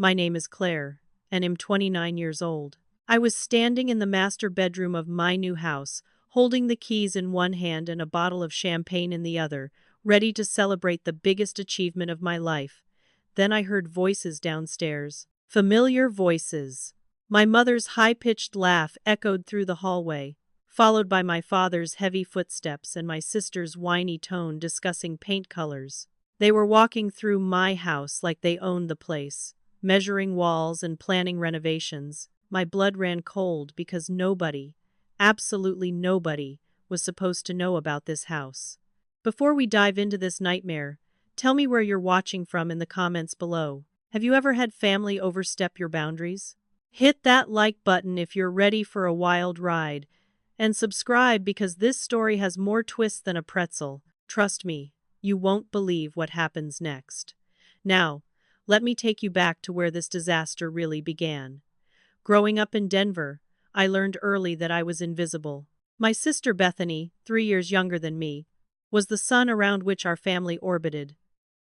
My name is Claire, and am 29 years old. I was standing in the master bedroom of my new house, holding the keys in one hand and a bottle of champagne in the other, ready to celebrate the biggest achievement of my life. Then I heard voices downstairs. Familiar voices. My mother's high-pitched laugh echoed through the hallway, followed by my father's heavy footsteps and my sister's whiny tone discussing paint colors. They were walking through my house like they owned the place, measuring walls and planning renovations. My blood ran cold because nobody, absolutely nobody, was supposed to know about this house. Before we dive into this nightmare, tell me where you're watching from in the comments below. Have you ever had family overstep your boundaries? Hit that like button if you're ready for a wild ride, and subscribe because this story has more twists than a pretzel. Trust me, you won't believe what happens next. Now, let me take you back to where this disaster really began. Growing up in Denver, I learned early that I was invisible. My sister Bethany, 3 years younger than me, was the sun around which our family orbited.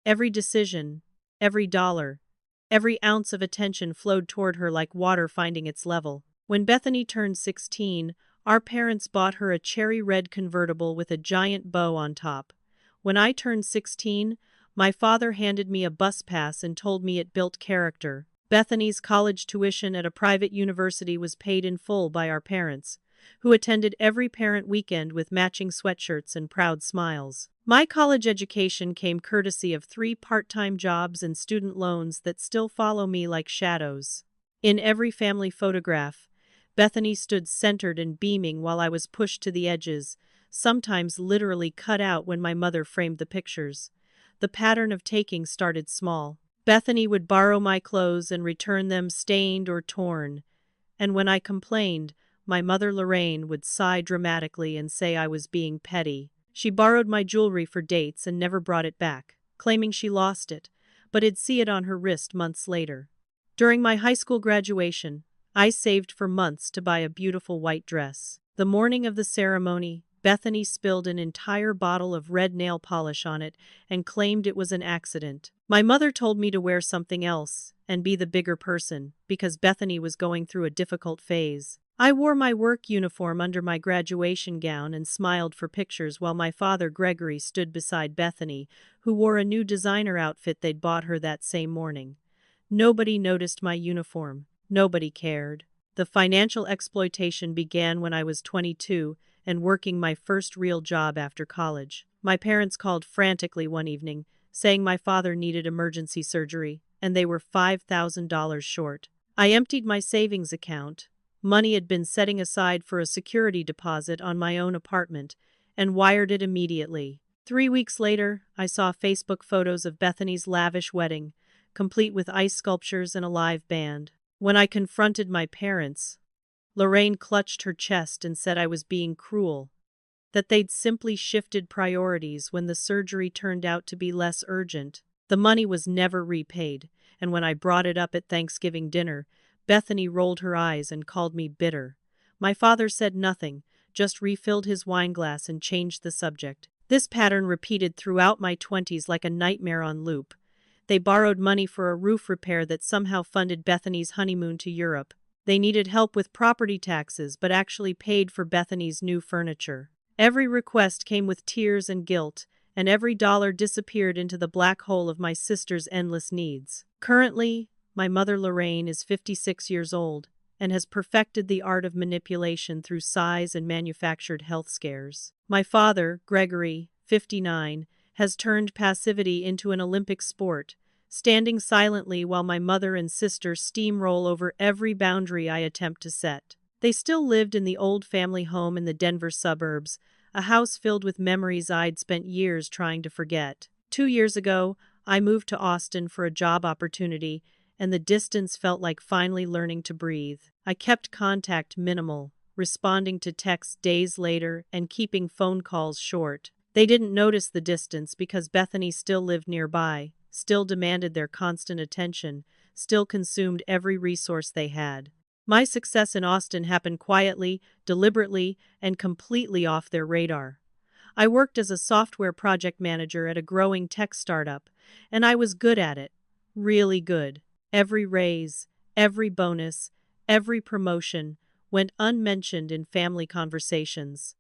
Every decision, every dollar, every ounce of attention flowed toward her like water finding its level. When Bethany turned 16, our parents bought her a cherry red convertible with a giant bow on top. When I turned 16, my father handed me a bus pass and told me it built character. Bethany's college tuition at a private university was paid in full by our parents, who attended every parent weekend with matching sweatshirts and proud smiles. My college education came courtesy of 3 part-time jobs and student loans that still follow me like shadows. In every family photograph, Bethany stood centered and beaming while I was pushed to the edges, sometimes literally cut out when my mother framed the pictures. The pattern of taking started small. Bethany would borrow my clothes and return them stained or torn, and when I complained, my mother Lorraine would sigh dramatically and say I was being petty. She borrowed my jewelry for dates and never brought it back, claiming she lost it, but I'd see it on her wrist months later. During my high school graduation, I saved for months to buy a beautiful white dress. The morning of the ceremony, Bethany spilled an entire bottle of red nail polish on it and claimed it was an accident. My mother told me to wear something else and be the bigger person because Bethany was going through a difficult phase. I wore my work uniform under my graduation gown and smiled for pictures while my father Gregory stood beside Bethany, who wore a new designer outfit they'd bought her that same morning. Nobody noticed my uniform. Nobody cared. The financial exploitation began when I was 22 and working my first real job after college. My parents called frantically one evening, saying my father needed emergency surgery, and they were $5,000 short. I emptied my savings account, money had been setting aside for a security deposit on my own apartment, and wired it immediately. 3 weeks later, I saw Facebook photos of Bethany's lavish wedding, complete with ice sculptures and a live band. When I confronted my parents, Lorraine clutched her chest and said I was being cruel, that they'd simply shifted priorities when the surgery turned out to be less urgent. The money was never repaid, and when I brought it up at Thanksgiving dinner, Bethany rolled her eyes and called me bitter. My father said nothing, just refilled his wineglass and changed the subject. This pattern repeated throughout my 20s like a nightmare on loop. They borrowed money for a roof repair that somehow funded Bethany's honeymoon to Europe. They needed help with property taxes but actually paid for Bethany's new furniture. Every request came with tears and guilt, and every dollar disappeared into the black hole of my sister's endless needs. Currently, my mother Lorraine is 56 years old and has perfected the art of manipulation through size and manufactured health scares. My father, Gregory, 59, has turned passivity into an Olympic sport, standing silently while my mother and sister steamroll over every boundary I attempt to set. They still lived in the old family home in the Denver suburbs, a house filled with memories I'd spent years trying to forget. 2 years ago, I moved to Austin for a job opportunity, and the distance felt like finally learning to breathe. I kept contact minimal, responding to texts days later and keeping phone calls short. They didn't notice the distance because Bethany still lived nearby, still demanded their constant attention, still consumed every resource they had. My success in Austin happened quietly, deliberately, and completely off their radar. I worked as a software project manager at a growing tech startup, and I was good at it. Really good. Every raise, every bonus, every promotion went unmentioned in family conversations.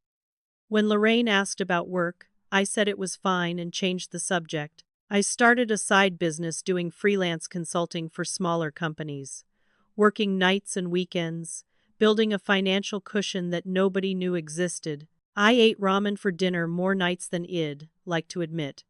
When Lorraine asked about work, I said it was fine and changed the subject. I started a side business doing freelance consulting for smaller companies, working nights and weekends, building a financial cushion that nobody knew existed. I ate ramen for dinner more nights than I'd like to admit,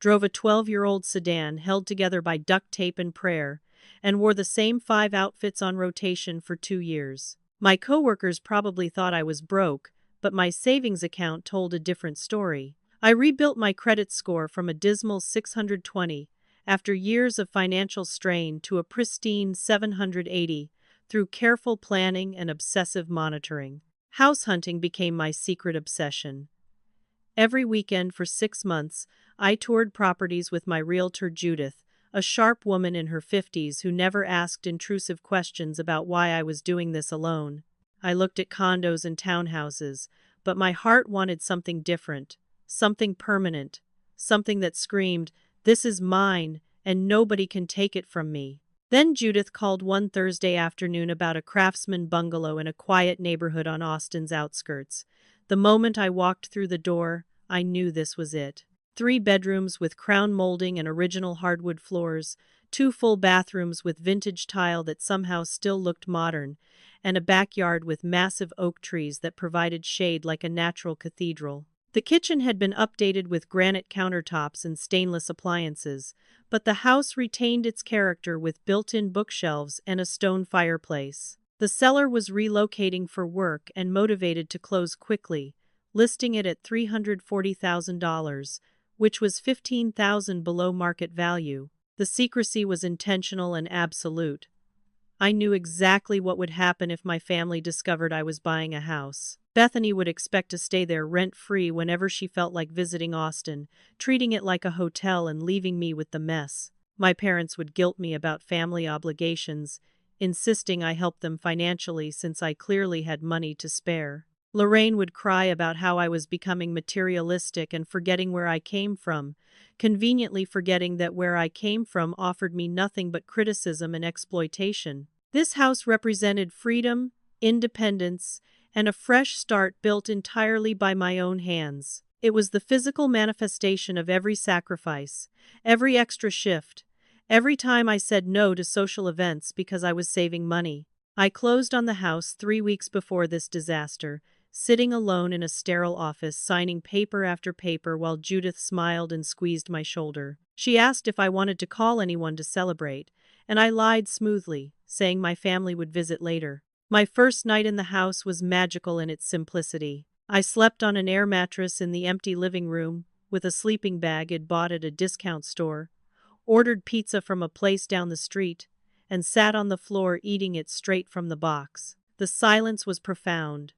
drove a 12-year-old sedan held together by duct tape and prayer, and wore the same 5 outfits on rotation for 2 years. My coworkers probably thought I was broke, but my savings account told a different story. I rebuilt my credit score from a dismal 620 after years of financial strain to a pristine 780 through careful planning and obsessive monitoring. House hunting became my secret obsession. Every weekend for 6 months, I toured properties with my realtor Judith, a sharp woman in her 50s who never asked intrusive questions about why I was doing this alone. I looked at condos and townhouses, but my heart wanted something different, something permanent, something that screamed, "This is mine, and nobody can take it from me." Then Judith called one Thursday afternoon about a craftsman bungalow in a quiet neighborhood on Austin's outskirts. The moment I walked through the door, I knew this was it. 3 bedrooms with crown molding and original hardwood floors, 2 full bathrooms with vintage tile that somehow still looked modern, and a backyard with massive oak trees that provided shade like a natural cathedral. The kitchen had been updated with granite countertops and stainless appliances, but the house retained its character with built-in bookshelves and a stone fireplace. The seller was relocating for work and motivated to close quickly, listing it at $340,000, which was $15,000 below market value. The secrecy was intentional and absolute. I knew exactly what would happen if my family discovered I was buying a house. Bethany would expect to stay there rent-free whenever she felt like visiting Austin, treating it like a hotel and leaving me with the mess. My parents would guilt me about family obligations, insisting I help them financially since I clearly had money to spare. Lorraine would cry about how I was becoming materialistic and forgetting where I came from, conveniently forgetting that where I came from offered me nothing but criticism and exploitation. This house represented freedom, independence, and a fresh start built entirely by my own hands. It was the physical manifestation of every sacrifice, every extra shift, every time I said no to social events because I was saving money. I closed on the house 3 weeks before this disaster, sitting alone in a sterile office signing paper after paper while Judith smiled and squeezed my shoulder. She asked if I wanted to call anyone to celebrate, and I lied smoothly, saying my family would visit later. My first night in the house was magical in its simplicity. I slept on an air mattress in the empty living room, with a sleeping bag I'd bought at a discount store, ordered pizza from a place down the street, and sat on the floor eating it straight from the box. The silence was profound.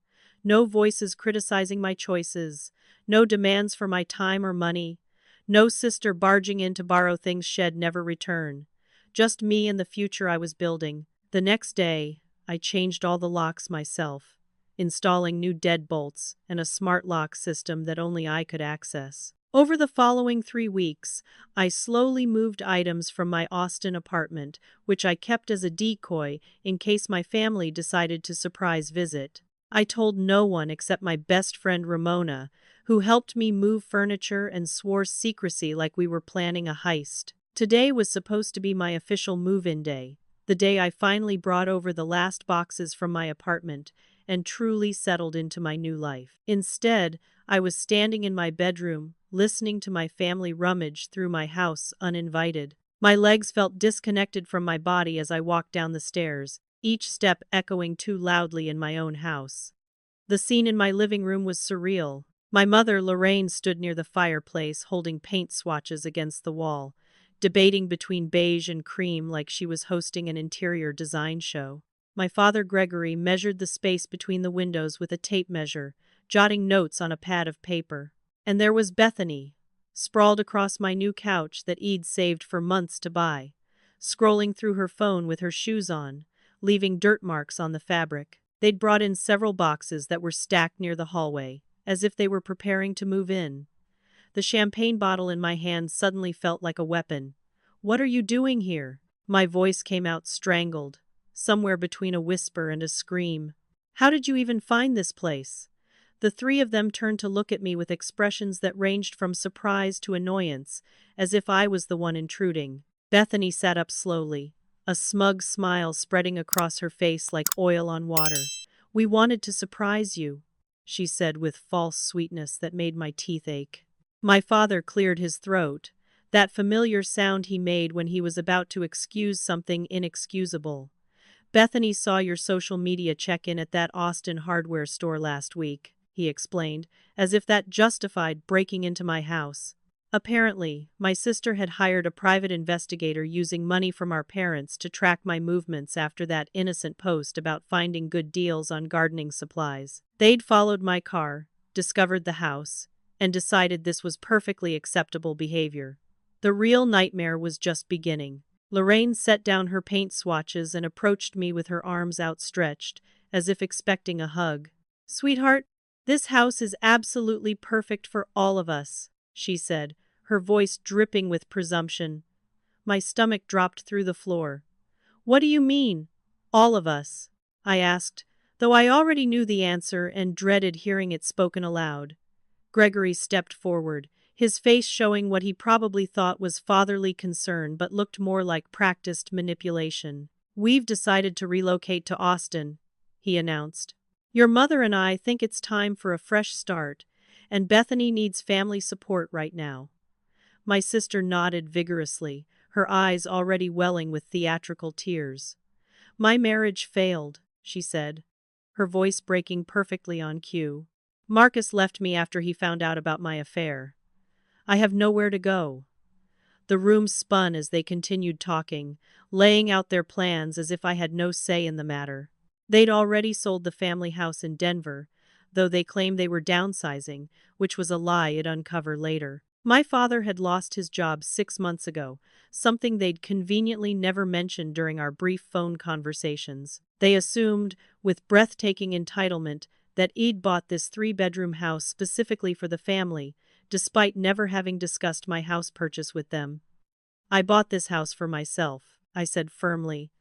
No voices criticizing my choices, no demands for my time or money, no sister barging in to borrow things she'd never return. Just me and the future I was building. The next day, I changed all the locks myself, installing new deadbolts and a smart lock system that only I could access. Over the following 3 weeks, I slowly moved items from my Austin apartment, which I kept as a decoy in case my family decided to surprise visit. I told no one except my best friend Ramona, who helped me move furniture and swore secrecy like we were planning a heist. Today was supposed to be my official move-in day, the day I finally brought over the last boxes from my apartment and truly settled into my new life. Instead, I was standing in my bedroom, listening to my family rummage through my house uninvited. My legs felt disconnected from my body as I walked down the stairs, each step echoing too loudly in my own house. The scene in my living room was surreal. My mother, Lorraine, stood near the fireplace, holding paint swatches against the wall, debating between beige and cream like she was hosting an interior design show. My father, Gregory, measured the space between the windows with a tape measure, jotting notes on a pad of paper. And there was Bethany, sprawled across my new couch that I'd saved for months to buy, scrolling through her phone with her shoes on, leaving dirt marks on the fabric. They'd brought in several boxes that were stacked near the hallway, as if they were preparing to move in. The champagne bottle in my hand suddenly felt like a weapon. "What are you doing here?" My voice came out strangled, somewhere between a whisper and a scream. How did you even find this place? The three of them turned to look at me with expressions that ranged from surprise to annoyance, as if I was the one intruding. Bethany sat up slowly, a smug smile spreading across her face like oil on water. We wanted to surprise you, she said with false sweetness that made my teeth ache. My father cleared his throat, that familiar sound he made when he was about to excuse something inexcusable. Bethany saw your social media check-in at that Austin hardware store last week, he explained, as if that justified breaking into my house. Apparently, my sister had hired a private investigator using money from our parents to track my movements after that innocent post about finding good deals on gardening supplies. They'd followed my car, discovered the house, and decided this was perfectly acceptable behavior. The real nightmare was just beginning. Lorraine set down her paint swatches and approached me with her arms outstretched, as if expecting a hug. "Sweetheart, this house is absolutely perfect for all of us," she said, her voice dripping with presumption. My stomach dropped through the floor. "What do you mean, all of us?" I asked, though I already knew the answer and dreaded hearing it spoken aloud. Gregory stepped forward, his face showing what he probably thought was fatherly concern but looked more like practiced manipulation. "We've decided to relocate to Austin," he announced. "Your mother and I think it's time for a fresh start, and Bethany needs family support right now." My sister nodded vigorously, her eyes already welling with theatrical tears. "My marriage failed," she said, her voice breaking perfectly on cue. "Marcus left me after he found out about my affair. I have nowhere to go." The room spun as they continued talking, laying out their plans as if I had no say in the matter. They'd already sold the family house in Denver, though they claimed they were downsizing, which was a lie I'd uncover later. My father had lost his job 6 months ago, something they'd conveniently never mentioned during our brief phone conversations. They assumed, with breathtaking entitlement, that I'd bought this 3-bedroom house specifically for the family, despite never having discussed my house purchase with them. "I bought this house for myself," I said firmly,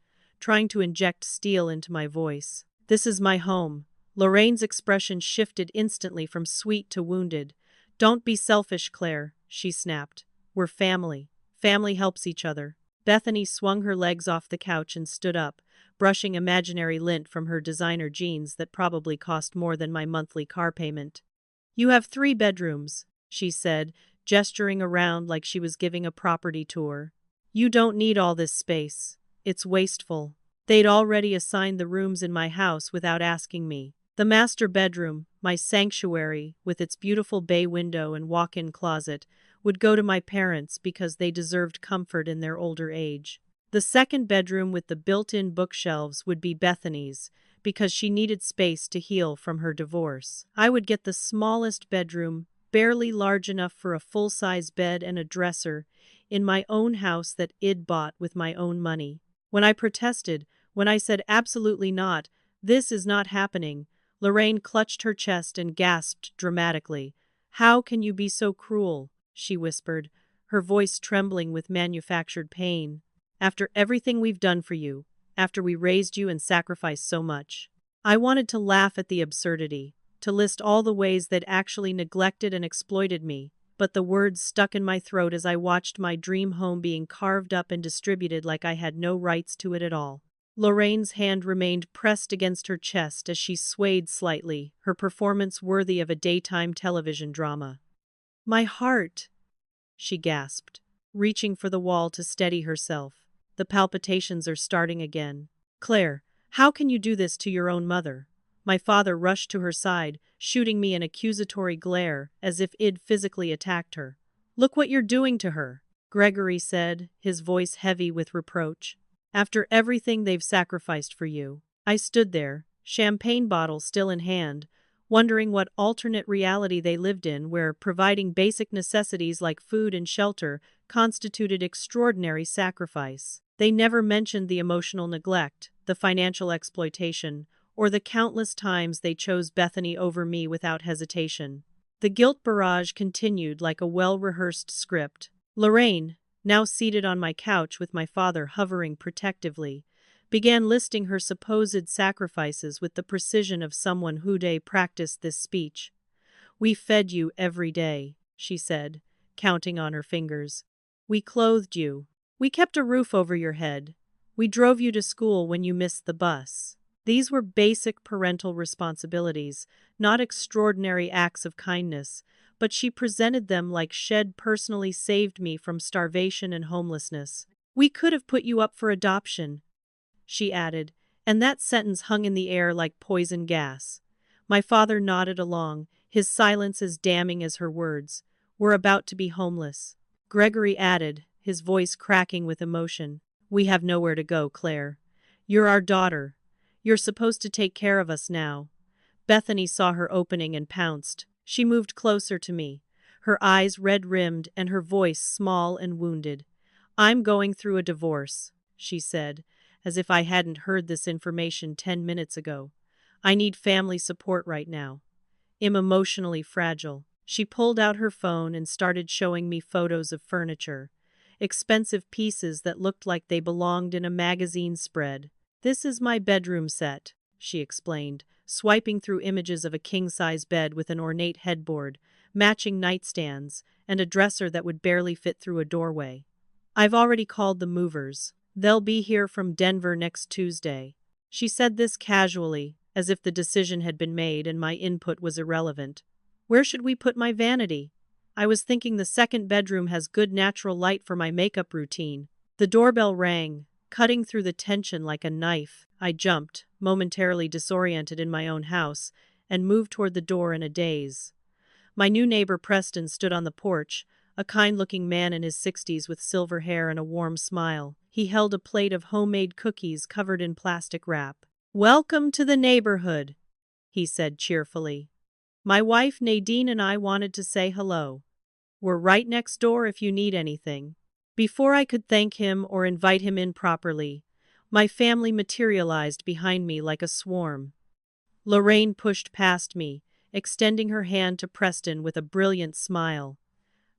trying to inject steel into my voice. "This is my home." Lorraine's expression shifted instantly from sweet to wounded. "Don't be selfish, Claire," she snapped. "We're family. Family helps each other." Bethany swung her legs off the couch and stood up, brushing imaginary lint from her designer jeans that probably cost more than my monthly car payment. "You have 3 bedrooms," she said, gesturing around like she was giving a property tour. "You don't need all this space. It's wasteful." They'd already assigned the rooms in my house without asking me. The master bedroom, my sanctuary, with its beautiful bay window and walk-in closet, would go to my parents because they deserved comfort in their older age. The second bedroom with the built-in bookshelves would be Bethany's, because she needed space to heal from her divorce. I would get the smallest bedroom, barely large enough for a full-size bed and a dresser, in my own house that I'd bought with my own money. When I protested, when I said absolutely not, this is not happening, Lorraine clutched her chest and gasped dramatically. "How can you be so cruel?" she whispered, her voice trembling with manufactured pain. "After everything we've done for you, after we raised you and sacrificed so much." I wanted to laugh at the absurdity, to list all the ways they'd actually neglected and exploited me, but the words stuck in my throat as I watched my dream home being carved up and distributed like I had no rights to it at all. Lorraine's hand remained pressed against her chest as she swayed slightly, her performance worthy of a daytime television drama. "My heart," she gasped, reaching for the wall to steady herself. "The palpitations are starting again." "Claire, how can you do this to your own mother?" My father rushed to her side, shooting me an accusatory glare, as if I'd physically attacked her. "Look what you're doing to her," Gregory said, his voice heavy with reproach. "After everything they've sacrificed for you." I stood there, champagne bottle still in hand, wondering what alternate reality they lived in where providing basic necessities like food and shelter constituted extraordinary sacrifice. They never mentioned the emotional neglect, the financial exploitation, or the countless times they chose Bethany over me without hesitation. The guilt barrage continued like a well-rehearsed script. "Lorraine, now seated on my couch with my father hovering protectively, began listing her supposed sacrifices with the precision of someone who'd practiced this speech. "We fed you every day," she said, counting on her fingers. "We clothed you. We kept a roof over your head. We drove you to school when you missed the bus." These were basic parental responsibilities, not extraordinary acts of kindness, but she presented them like she'd personally saved me from starvation and homelessness. "We could have put you up for adoption," she added, and that sentence hung in the air like poison gas. My father nodded along, his silence as damning as her words. "We're about to be homeless." Gregory added, his voice cracking with emotion. "We have nowhere to go, Claire. You're our daughter. You're supposed to take care of us now." Bethany saw her opening and pounced. She moved closer to me, her eyes red-rimmed and her voice small and wounded. "I'm going through a divorce," she said, as if I hadn't heard this information 10 minutes ago. "I need family support right now. I'm emotionally fragile." She pulled out her phone and started showing me photos of furniture, expensive pieces that looked like they belonged in a magazine spread. "This is my bedroom set," she explained, swiping through images of a king-size bed with an ornate headboard, matching nightstands, and a dresser that would barely fit through a doorway. "I've already called the movers. They'll be here from Denver next Tuesday." She said this casually, as if the decision had been made and my input was irrelevant. "Where should we put my vanity? I was thinking the second bedroom has good natural light for my makeup routine." The doorbell rang, cutting through the tension like a knife. I jumped, momentarily disoriented in my own house, and moved toward the door in a daze. My new neighbor Preston stood on the porch, a kind-looking man in his 60s with silver hair and a warm smile. He held a plate of homemade cookies covered in plastic wrap. "Welcome to the neighborhood," he said cheerfully. "My wife Nadine and I wanted to say hello. We're right next door if you need anything." Before I could thank him or invite him in properly, my family materialized behind me like a swarm. Lorraine pushed past me, extending her hand to Preston with a brilliant smile.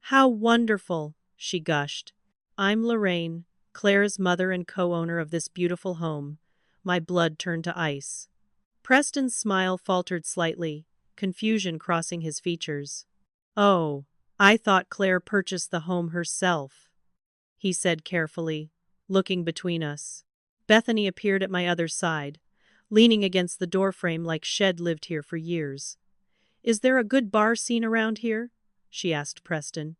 "How wonderful," she gushed. "I'm Lorraine, Claire's mother and co-owner of this beautiful home." My blood turned to ice. Preston's smile faltered slightly, confusion crossing his features. "Oh, I thought Claire purchased the home herself," he said carefully, looking between us. Bethany appeared at my other side, leaning against the doorframe like she'd lived here for years. "Is there a good bar scene around here?" she asked Preston,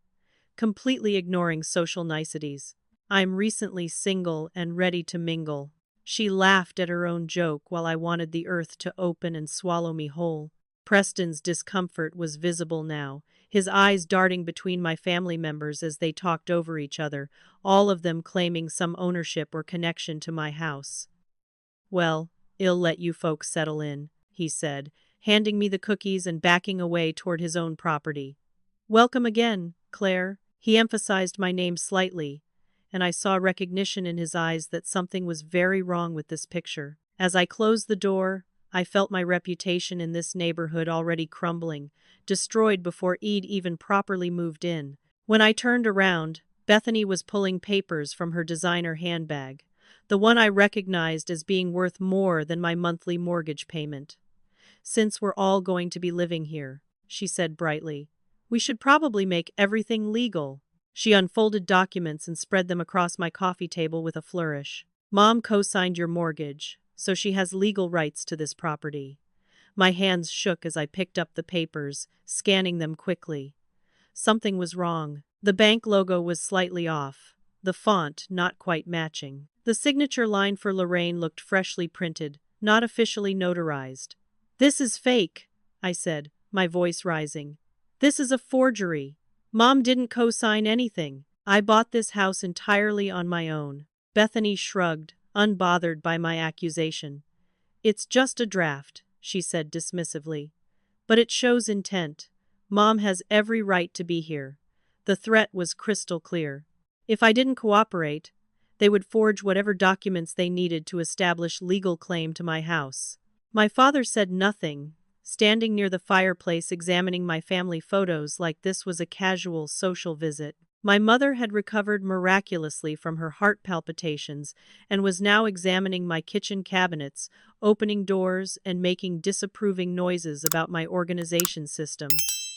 completely ignoring social niceties. "I'm recently single and ready to mingle." She laughed at her own joke while I wanted the earth to open and swallow me whole. Preston's discomfort was visible now, his eyes darting between my family members as they talked over each other, all of them claiming some ownership or connection to my house. "Well, I'll let you folks settle in," he said, handing me the cookies and backing away toward his own property. "Welcome again, Claire." He emphasized my name slightly, and I saw recognition in his eyes that something was very wrong with this picture. As I closed the door, I felt my reputation in this neighborhood already crumbling, destroyed before Eid even properly moved in. When I turned around, Bethany was pulling papers from her designer handbag, the one I recognized as being worth more than my monthly mortgage payment. "Since we're all going to be living here," she said brightly, "we should probably make everything legal." She unfolded documents and spread them across my coffee table with a flourish. "Mom co-signed your mortgage, so she has legal rights to this property." My hands shook as I picked up the papers, scanning them quickly. Something was wrong. The bank logo was slightly off, the font not quite matching. The signature line for Lorraine looked freshly printed, not officially notarized. "This is fake," I said, my voice rising. "This is a forgery. Mom didn't co-sign anything. I bought this house entirely on my own." Bethany shrugged, unbothered by my accusation. "It's just a draft," she said dismissively. "But it shows intent. Mom has every right to be here." The threat was crystal clear. If I didn't cooperate, they would forge whatever documents they needed to establish legal claim to my house. My father said nothing, standing near the fireplace examining my family photos like this was a casual social visit. My mother had recovered miraculously from her heart palpitations and was now examining my kitchen cabinets, opening doors, and making disapproving noises about my organization system.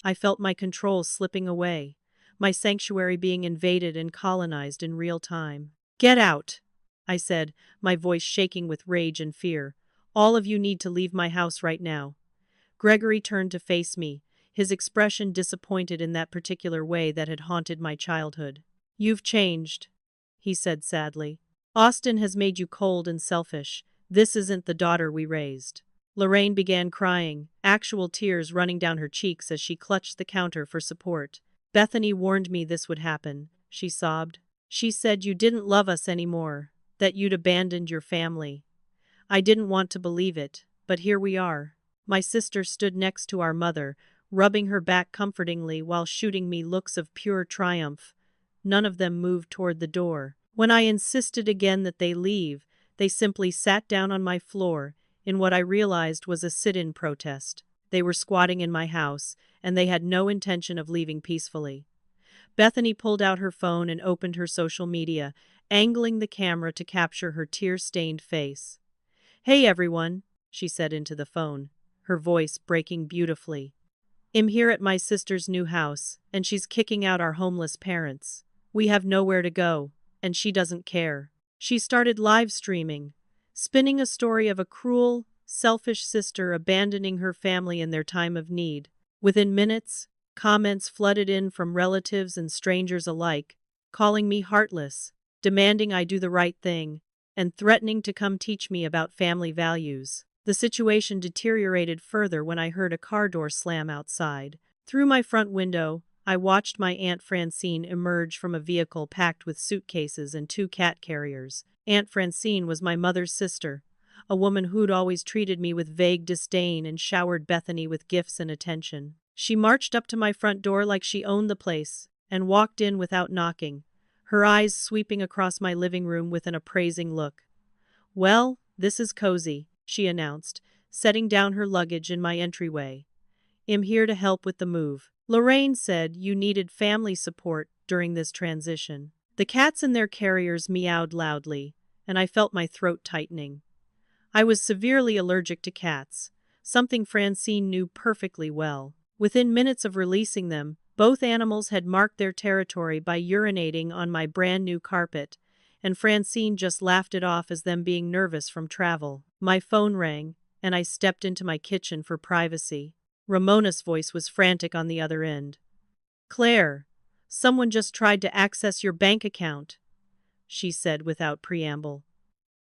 I felt my control slipping away, my sanctuary being invaded and colonized in real time. "Get out," I said, my voice shaking with rage and fear. "All of you need to leave my house right now." Gregory turned to face me, his expression disappointed in that particular way that had haunted my childhood. "You've changed," he said sadly. "Austin has made you cold and selfish. This isn't the daughter we raised." Lorraine began crying, actual tears running down her cheeks as she clutched the counter for support. "Bethany warned me this would happen," she sobbed. "She said you didn't love us anymore, that you'd abandoned your family. I didn't want to believe it, but here we are." My sister stood next to our mother, rubbing her back comfortingly while shooting me looks of pure triumph. None of them moved toward the door. When I insisted again that they leave, they simply sat down on my floor in what I realized was a sit-in protest. They were squatting in my house, and they had no intention of leaving peacefully. Bethany pulled out her phone and opened her social media, angling the camera to capture her tear-stained face. "Hey everyone," she said into the phone, her voice breaking beautifully. "I'm here at my sister's new house, and she's kicking out our homeless parents. We have nowhere to go, and she doesn't care." She started live streaming, spinning a story of a cruel, selfish sister abandoning her family in their time of need. Within minutes, comments flooded in from relatives and strangers alike, calling me heartless, demanding I do the right thing, and threatening to come teach me about family values. The situation deteriorated further when I heard a car door slam outside. Through my front window, I watched my Aunt Francine emerge from a vehicle packed with suitcases and 2 cat carriers. Aunt Francine was my mother's sister, a woman who'd always treated me with vague disdain and showered Bethany with gifts and attention. She marched up to my front door like she owned the place, and walked in without knocking, her eyes sweeping across my living room with an appraising look. "Well, this is cozy," she announced, setting down her luggage in my entryway. "I'm here to help with the move. Lorraine said you needed family support during this transition." The cats in their carriers meowed loudly, and I felt my throat tightening. I was severely allergic to cats, something Francine knew perfectly well. Within minutes of releasing them, both animals had marked their territory by urinating on my brand new carpet, and Francine just laughed it off as them being nervous from travel. My phone rang, and I stepped into my kitchen for privacy. Ramona's voice was frantic on the other end. "Claire, someone just tried to access your bank account," she said without preamble.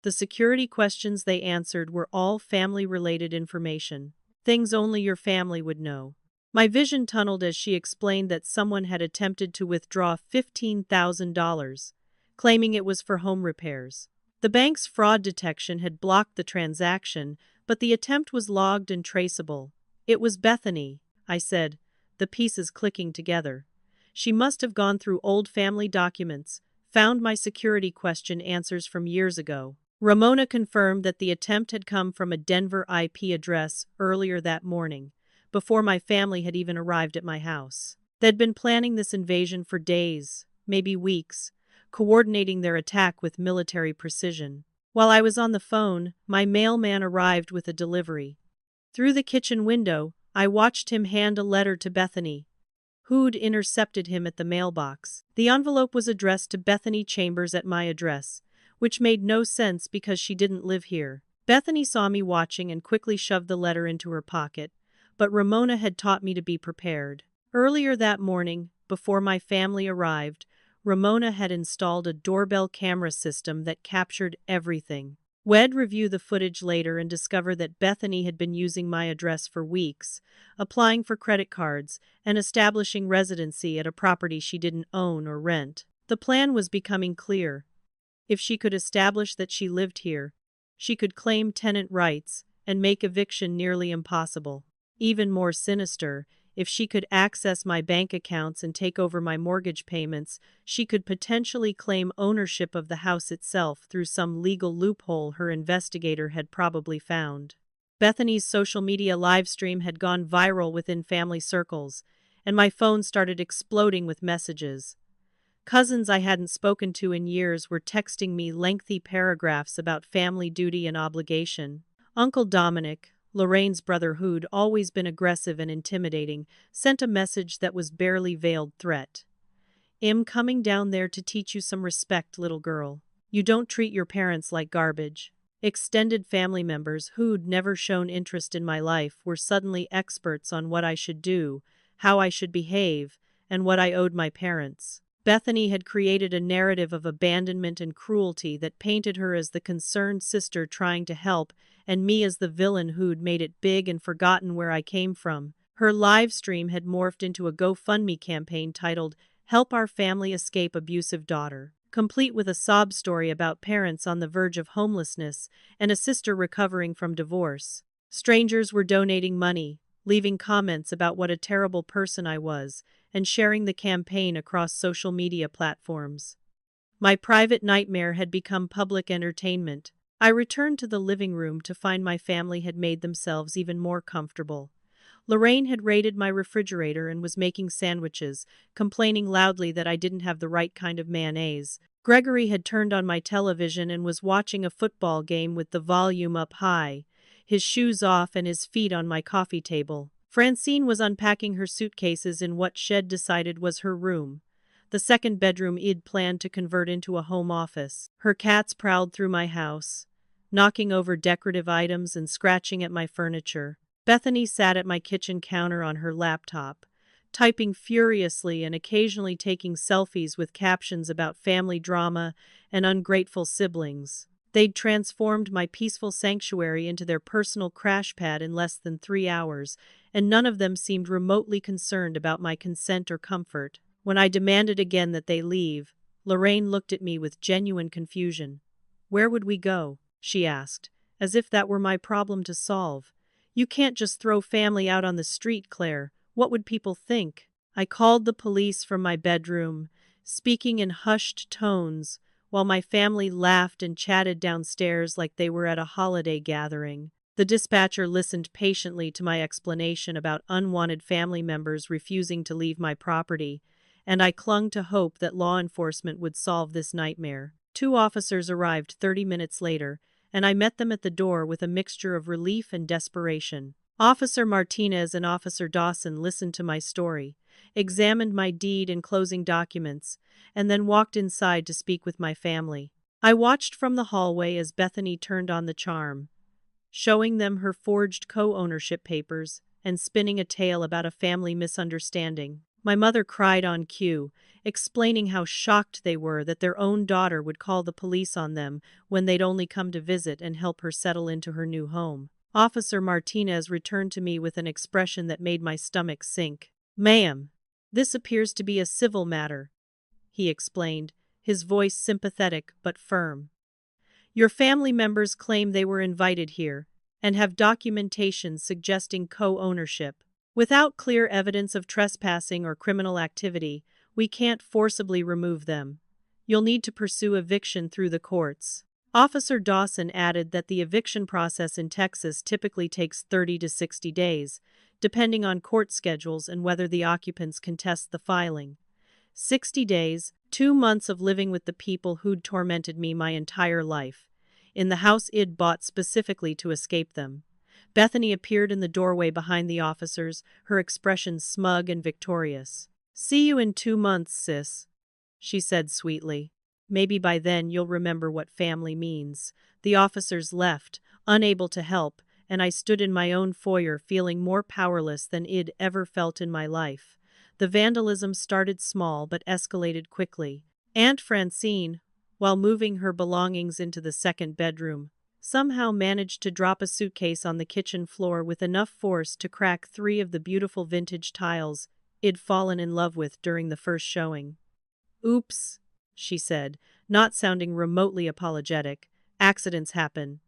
The security questions they answered were all family-related information, things only your family would know. My vision tunneled as she explained that someone had attempted to withdraw $15,000, claiming it was for home repairs. The bank's fraud detection had blocked the transaction, but the attempt was logged and traceable. "It was Bethany," I said, the pieces clicking together. "She must have gone through old family documents, found my security question answers from years ago." Ramona confirmed that the attempt had come from a Denver IP address earlier that morning, before my family had even arrived at my house. They'd been planning this invasion for days, maybe weeks, coordinating their attack with military precision. While I was on the phone, my mailman arrived with a delivery. Through the kitchen window, I watched him hand a letter to Bethany, who'd intercepted him at the mailbox. The envelope was addressed to Bethany Chambers at my address, which made no sense because she didn't live here. Bethany saw me watching and quickly shoved the letter into her pocket, but Ramona had taught me to be prepared. Earlier that morning, before my family arrived, Ramona had installed a doorbell camera system that captured everything. We'd review the footage later and discover that Bethany had been using my address for weeks, applying for credit cards and establishing residency at a property she didn't own or rent. The plan was becoming clear. If she could establish that she lived here, she could claim tenant rights and make eviction nearly impossible. Even more sinister, if she could access my bank accounts and take over my mortgage payments, she could potentially claim ownership of the house itself through some legal loophole her investigator had probably found. Bethany's social media livestream had gone viral within family circles, and my phone started exploding with messages. Cousins I hadn't spoken to in years were texting me lengthy paragraphs about family duty and obligation. Uncle Dominic, Lorraine's brother who'd always been aggressive and intimidating, sent a message that was barely veiled threat. "I'm coming down there to teach you some respect, little girl. You don't treat your parents like garbage." Extended family members who'd never shown interest in my life were suddenly experts on what I should do, how I should behave, and what I owed my parents. Bethany had created a narrative of abandonment and cruelty that painted her as the concerned sister trying to help, and me as the villain who'd made it big and forgotten where I came from. Her live stream had morphed into a GoFundMe campaign titled, "Help Our Family Escape Abusive Daughter," complete with a sob story about parents on the verge of homelessness and a sister recovering from divorce. Strangers were donating money, leaving comments about what a terrible person I was, and sharing the campaign across social media platforms. My private nightmare had become public entertainment. I returned to the living room to find my family had made themselves even more comfortable. Lorraine had raided my refrigerator and was making sandwiches, complaining loudly that I didn't have the right kind of mayonnaise. Gregory had turned on my television and was watching a football game with the volume up high, his shoes off and his feet on my coffee table. Francine was unpacking her suitcases in what Shed decided was her room, the second bedroom I'd planned to convert into a home office. Her cats prowled through my house, knocking over decorative items and scratching at my furniture. Bethany sat at my kitchen counter on her laptop, typing furiously and occasionally taking selfies with captions about family drama and ungrateful siblings. They'd transformed my peaceful sanctuary into their personal crash pad in less than 3 hours, and none of them seemed remotely concerned about my consent or comfort. When I demanded again that they leave, Lorraine looked at me with genuine confusion. "Where would we go?" she asked, as if that were my problem to solve. "You can't just throw family out on the street, Claire. What would people think?" I called the police from my bedroom, speaking in hushed tones, while my family laughed and chatted downstairs like they were at a holiday gathering. The dispatcher listened patiently to my explanation about unwanted family members refusing to leave my property, and I clung to hope that law enforcement would solve this nightmare. 2 officers arrived 30 minutes later, and I met them at the door with a mixture of relief and desperation. Officer Martinez and Officer Dawson listened to my story, examined my deed and closing documents, and then walked inside to speak with my family. I watched from the hallway as Bethany turned on the charm, showing them her forged co-ownership papers and spinning a tale about a family misunderstanding. My mother cried on cue, explaining how shocked they were that their own daughter would call the police on them when they'd only come to visit and help her settle into her new home. Officer Martinez returned to me with an expression that made my stomach sink. "Ma'am, this appears to be a civil matter," he explained, his voice sympathetic but firm. "Your family members claim they were invited here and have documentation suggesting co-ownership. Without clear evidence of trespassing or criminal activity, we can't forcibly remove them. You'll need to pursue eviction through the courts." Officer Dawson added that the eviction process in Texas typically takes 30 to 60 days, depending on court schedules and whether the occupants contest the filing. 60 days, 2 months of living with the people who'd tormented me my entire life, in the house I'd bought specifically to escape them. Bethany appeared in the doorway behind the officers, her expression smug and victorious. "See you in 2 months, sis," she said sweetly. "Maybe by then you'll remember what family means." The officers left, unable to help, and I stood in my own foyer feeling more powerless than I'd ever felt in my life. The vandalism started small but escalated quickly. Aunt Francine, while moving her belongings into the second bedroom, somehow managed to drop a suitcase on the kitchen floor with enough force to crack 3 of the beautiful vintage tiles I'd fallen in love with during the first showing. "Oops," she said, not sounding remotely apologetic. "Accidents happen."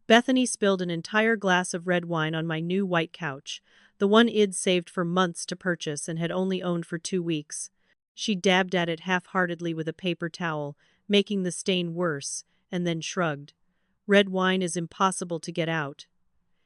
Bethany spilled an entire glass of red wine on my new white couch, the one I'd saved for months to purchase and had only owned for 2 weeks. She dabbed at it half-heartedly with a paper towel, making the stain worse, and then shrugged. "Red wine is impossible to get out,"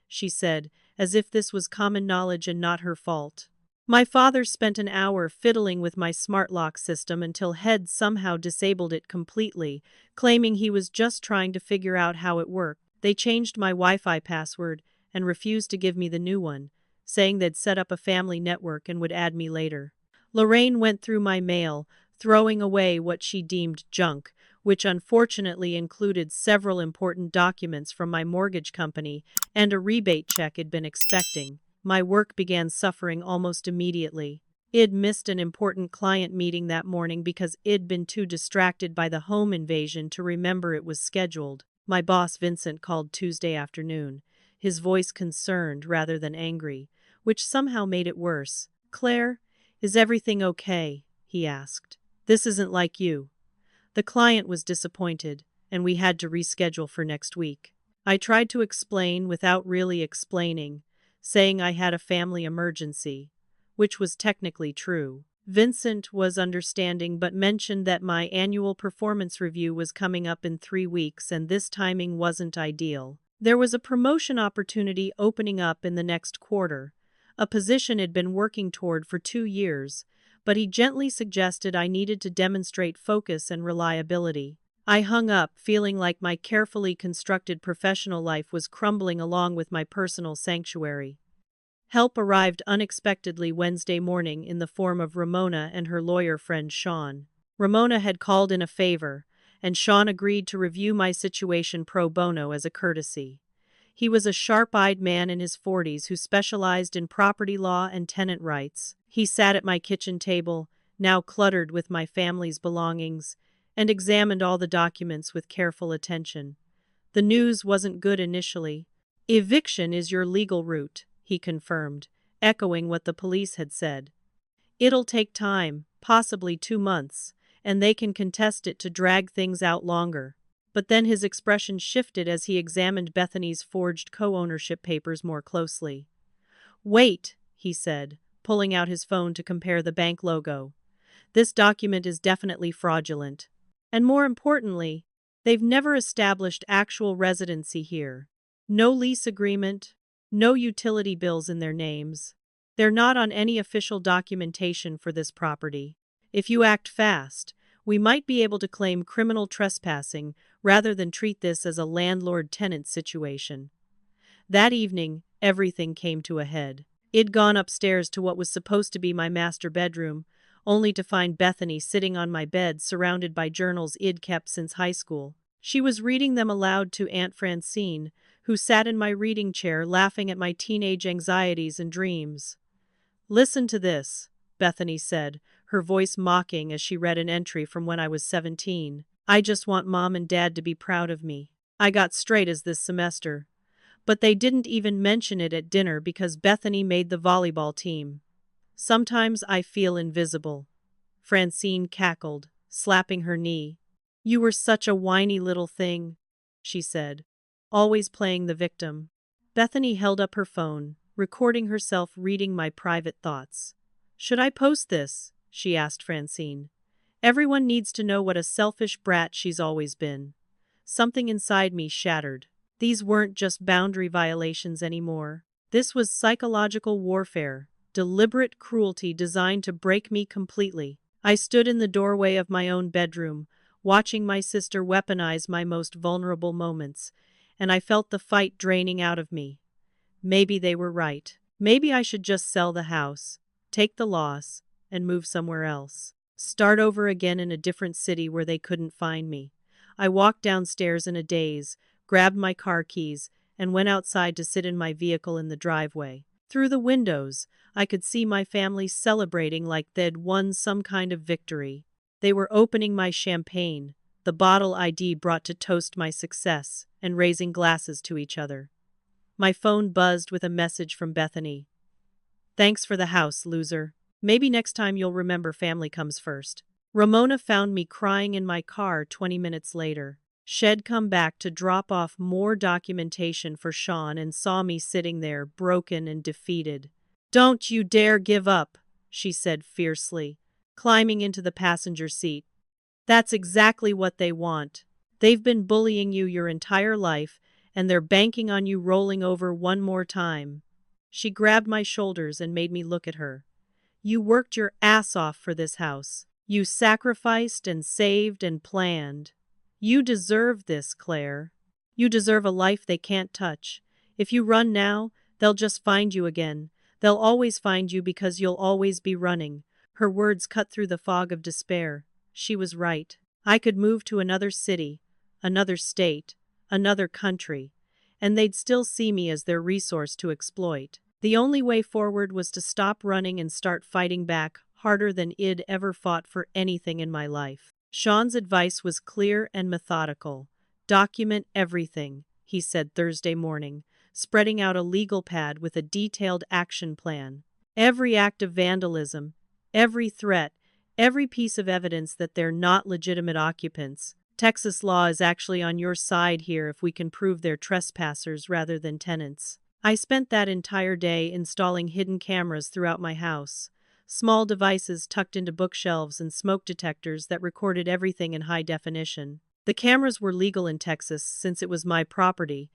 she said, as if this was common knowledge and not her fault. My father spent an hour fiddling with my smart lock system until Head somehow disabled it completely, claiming he was just trying to figure out how it worked. They changed my Wi-Fi password and refused to give me the new one, saying they'd set up a family network and would add me later. Lorraine went through my mail, throwing away what she deemed junk, which unfortunately included several important documents from my mortgage company and a rebate check I'd been expecting. My work began suffering almost immediately. I'd missed an important client meeting that morning because I'd been too distracted by the home invasion to remember it was scheduled. My boss Vincent called Tuesday afternoon, his voice concerned rather than angry, which somehow made it worse. "Claire, is everything okay?" he asked. "This isn't like you." The client was disappointed, and we had to reschedule for next week. I tried to explain without really explaining, saying I had a family emergency, which was technically true. Vincent was understanding but mentioned that my annual performance review was coming up in 3 weeks and this timing wasn't ideal. There was a promotion opportunity opening up in the next quarter, a position I'd been working toward for 2 years, but he gently suggested I needed to demonstrate focus and reliability. I hung up, feeling like my carefully constructed professional life was crumbling along with my personal sanctuary. Help arrived unexpectedly Wednesday morning in the form of Ramona and her lawyer friend Sean. Ramona had called in a favor, and Sean agreed to review my situation pro bono as a courtesy. He was a sharp-eyed man in his 40s who specialized in property law and tenant rights. He sat at my kitchen table, now cluttered with my family's belongings, and examined all the documents with careful attention. The news wasn't good initially. "Eviction is your legal route," he confirmed, echoing what the police had said. "It'll take time, possibly 2 months, and they can contest it to drag things out longer." But then his expression shifted as he examined Bethany's forged co-ownership papers more closely. "Wait," he said, pulling out his phone to compare the bank logo. "This document is definitely fraudulent. And more importantly, they've never established actual residency here. No lease agreement, no utility bills in their names. They're not on any official documentation for this property. If you act fast, we might be able to claim criminal trespassing rather than treat this as a landlord-tenant situation." That evening, everything came to a head. I'd gone upstairs to what was supposed to be my master bedroom, only to find Bethany sitting on my bed surrounded by journals I'd kept since high school. She was reading them aloud to Aunt Francine, who sat in my reading chair laughing at my teenage anxieties and dreams. "Listen to this," Bethany said, her voice mocking as she read an entry from when I was 17. "I just want Mom and Dad to be proud of me. I got straight A's this semester." But they didn't even mention it at dinner because Bethany made the volleyball team. "Sometimes I feel invisible," Francine cackled, slapping her knee. "You were such a whiny little thing," she said, "always playing the victim." Bethany held up her phone, recording herself reading my private thoughts. "Should I post this?" she asked Francine. "Everyone needs to know what a selfish brat she's always been." Something inside me shattered. These weren't just boundary violations anymore. This was psychological warfare, deliberate cruelty designed to break me completely. I stood in the doorway of my own bedroom, watching my sister weaponize my most vulnerable moments, and I felt the fight draining out of me. Maybe they were right. Maybe I should just sell the house, take the loss, and move somewhere else. Start over again in a different city where they couldn't find me. I walked downstairs in a daze, grabbed my car keys, and went outside to sit in my vehicle in the driveway. Through the windows, I could see my family celebrating like they'd won some kind of victory. They were opening my champagne, the bottle ID brought to toast my success, and raising glasses to each other. My phone buzzed with a message from Bethany. "Thanks for the house, loser. Maybe next time you'll remember family comes first." Ramona found me crying in my car 20 minutes later. She'd come back to drop off more documentation for Sean and saw me sitting there, broken and defeated. "Don't you dare give up," she said fiercely, climbing into the passenger seat. "That's exactly what they want. They've been bullying you your entire life, and they're banking on you rolling over one more time." She grabbed my shoulders and made me look at her. You worked your ass off for this house. You sacrificed and saved and planned. You deserve this, Claire. You deserve a life they can't touch. If you run now, they'll just find you again. They'll always find you because you'll always be running. Her words cut through the fog of despair. She was right. I could move to another city, another state, another country, and they'd still see me as their resource to exploit. The only way forward was to stop running and start fighting back, harder than I'd ever fought for anything in my life. Sean's advice was clear and methodical. Document everything, he said Thursday morning, spreading out a legal pad with a detailed action plan. Every act of vandalism, every threat, every piece of evidence that they're not legitimate occupants. Texas law is actually on your side here if we can prove they're trespassers rather than tenants. I spent that entire day installing hidden cameras throughout my house. Small devices tucked into bookshelves and smoke detectors that recorded everything in high definition. The cameras were legal in Texas since it was my property,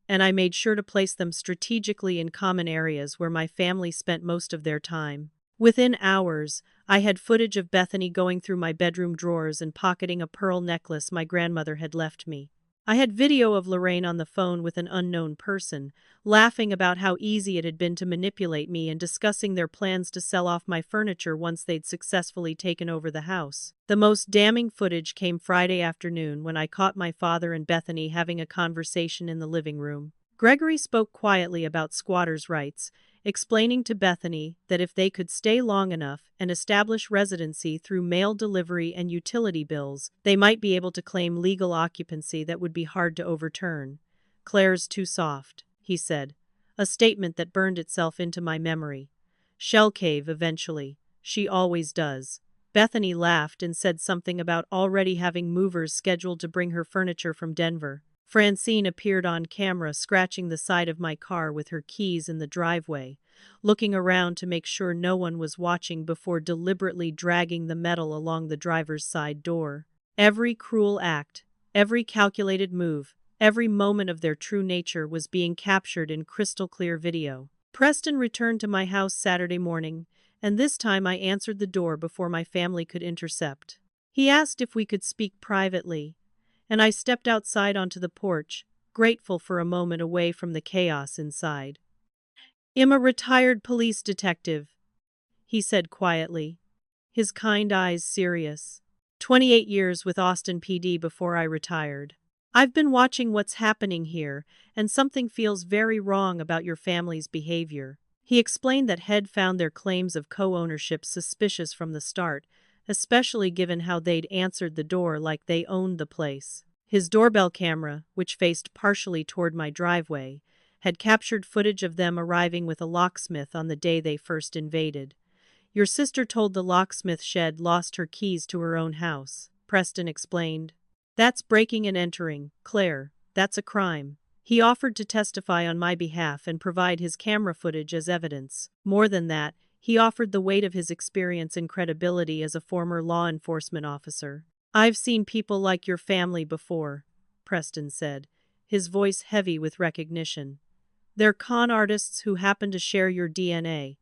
and I made sure to place them strategically in common areas where my family spent most of their time. Within hours, I had footage of Bethany going through my bedroom drawers and pocketing a pearl necklace my grandmother had left me. I had video of Lorraine on the phone with an unknown person, laughing about how easy it had been to manipulate me and discussing their plans to sell off my furniture once they'd successfully taken over the house. The most damning footage came Friday afternoon when I caught my father and Bethany having a conversation in the living room. Gregory spoke quietly about squatters' rights, explaining to Bethany that if they could stay long enough and establish residency through mail delivery and utility bills, they might be able to claim legal occupancy that would be hard to overturn. "Claire's too soft," he said, a statement that burned itself into my memory. "She'll cave eventually. She always does." Bethany laughed and said something about already having movers scheduled to bring her furniture from Denver. Francine appeared on camera scratching the side of my car with her keys in the driveway, looking around to make sure no one was watching before deliberately dragging the metal along the driver's side door. Every cruel act, every calculated move, every moment of their true nature was being captured in crystal-clear video. Preston returned to my house Saturday morning, and this time I answered the door before my family could intercept. He asked if we could speak privately, and I stepped outside onto the porch, grateful for a moment away from the chaos inside. "I'm a retired police detective," he said quietly, his kind eyes serious. 28 years with Austin PD before I retired. "I've been watching what's happening here, and something feels very wrong about your family's behavior." He explained that Head found their claims of co-ownership suspicious from the start, especially given how they'd answered the door like they owned the place. His doorbell camera, which faced partially toward my driveway, had captured footage of them arriving with a locksmith on the day they first invaded. "Your sister told the locksmith shed lost her keys to her own house," Preston explained. "That's breaking and entering, Claire. That's a crime." He offered to testify on my behalf and provide his camera footage as evidence. More than that, he offered the weight of his experience and credibility as a former law enforcement officer. "I've seen people like your family before," Preston said, his voice heavy with recognition. "They're con artists who happen to share your DNA.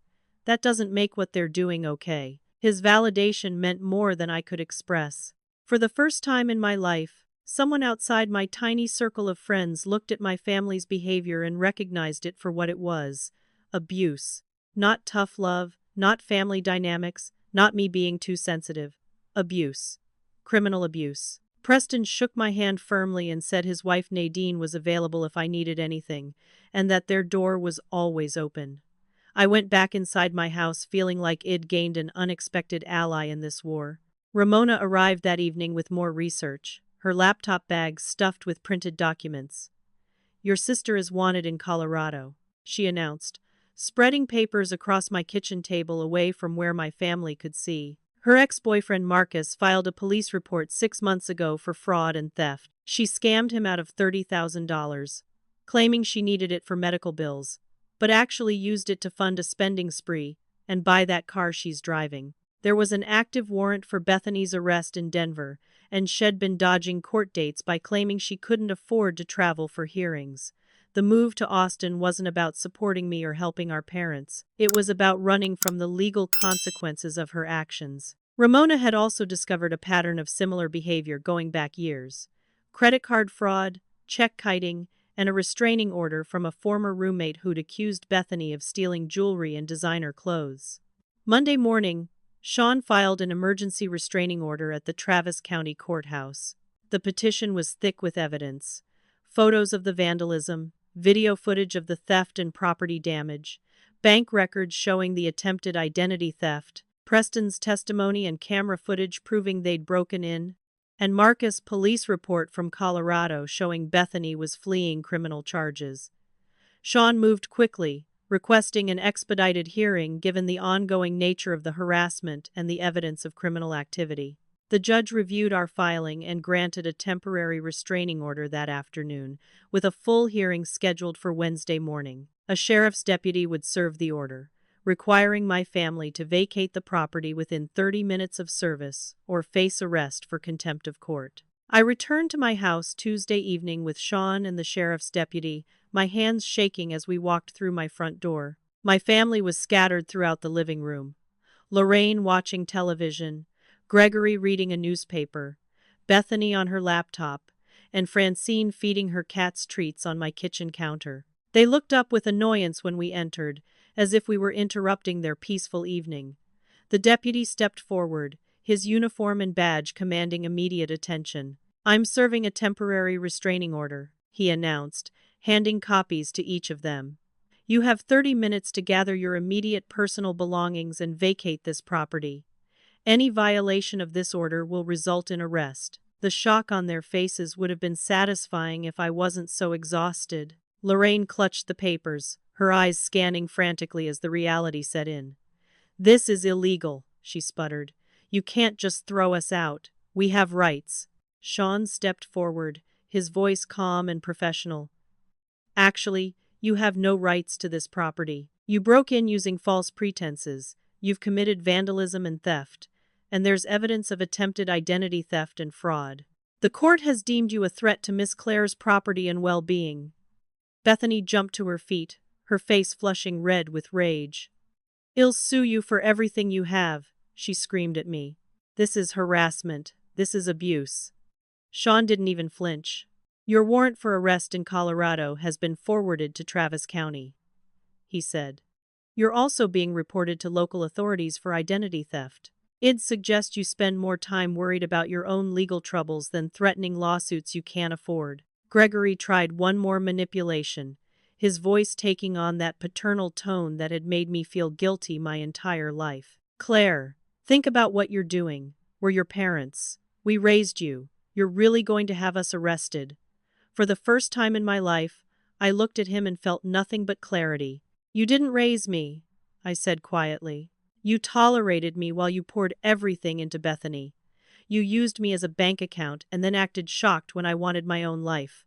That doesn't make what they're doing okay." His validation meant more than I could express. For the first time in my life, someone outside my tiny circle of friends looked at my family's behavior and recognized it for what it was: abuse. Not tough love, not family dynamics, not me being too sensitive. Abuse. Criminal abuse. Preston shook my hand firmly and said his wife Nadine was available if I needed anything, and that their door was always open. I went back inside my house feeling like I'd gained an unexpected ally in this war. Ramona arrived that evening with more research, her laptop bag stuffed with printed documents. "Your sister is wanted in Colorado," she announced, spreading papers across my kitchen table away from where my family could see. Her ex-boyfriend Marcus filed a police report 6 months ago for fraud and theft. She scammed him out of $30,000, claiming she needed it for medical bills, but actually used it to fund a spending spree and buy that car she's driving. There was an active warrant for Bethany's arrest in Denver, and she'd been dodging court dates by claiming she couldn't afford to travel for hearings. The move to Austin wasn't about supporting me or helping our parents. It was about running from the legal consequences of her actions. Ramona had also discovered a pattern of similar behavior going back years. Credit card fraud, check kiting, and a restraining order from a former roommate who'd accused Bethany of stealing jewelry and designer clothes. Monday morning, Sean filed an emergency restraining order at the Travis County Courthouse. The petition was thick with evidence. Photos of the vandalism, video footage of the theft and property damage, bank records showing the attempted identity theft, Preston's testimony and camera footage proving they'd broken in, and Marcus' police report from Colorado showing Bethany was fleeing criminal charges. Sean moved quickly, requesting an expedited hearing given the ongoing nature of the harassment and the evidence of criminal activity. The judge reviewed our filing and granted a temporary restraining order that afternoon, with a full hearing scheduled for Wednesday morning. A sheriff's deputy would serve the order, requiring my family to vacate the property within 30 minutes of service or face arrest for contempt of court. I returned to my house Tuesday evening with Sean and the sheriff's deputy, my hands shaking as we walked through my front door. My family was scattered throughout the living room. Lorraine watching television, Gregory reading a newspaper, Bethany on her laptop, and Francine feeding her cats treats on my kitchen counter. They looked up with annoyance when we entered, as if we were interrupting their peaceful evening. The deputy stepped forward, his uniform and badge commanding immediate attention. "I'm serving a temporary restraining order," he announced, handing copies to each of them. "You have 30 minutes to gather your immediate personal belongings and vacate this property. Any violation of this order will result in arrest." The shock on their faces would have been satisfying if I wasn't so exhausted. Lorraine clutched the papers, her eyes scanning frantically as the reality set in. "This is illegal," she sputtered. "You can't just throw us out. We have rights." Sean stepped forward, his voice calm and professional. "Actually, you have no rights to this property. You broke in using false pretenses. You've committed vandalism and theft. And there's evidence of attempted identity theft and fraud. The court has deemed you a threat to Miss Claire's property and well-being." Bethany jumped to her feet, her face flushing red with rage. "I'll sue you for everything you have," she screamed at me. "This is harassment. This is abuse." Sean didn't even flinch. "Your warrant for arrest in Colorado has been forwarded to Travis County," he said. "You're also being reported to local authorities for identity theft. I'd suggest you spend more time worried about your own legal troubles than threatening lawsuits you can't afford." Gregory tried one more manipulation, his voice taking on that paternal tone that had made me feel guilty my entire life. "Claire, think about what you're doing. We're your parents. We raised you. You're really going to have us arrested." For the first time in my life, I looked at him and felt nothing but clarity. "You didn't raise me," I said quietly. "You tolerated me while you poured everything into Bethany. You used me as a bank account and then acted shocked when I wanted my own life.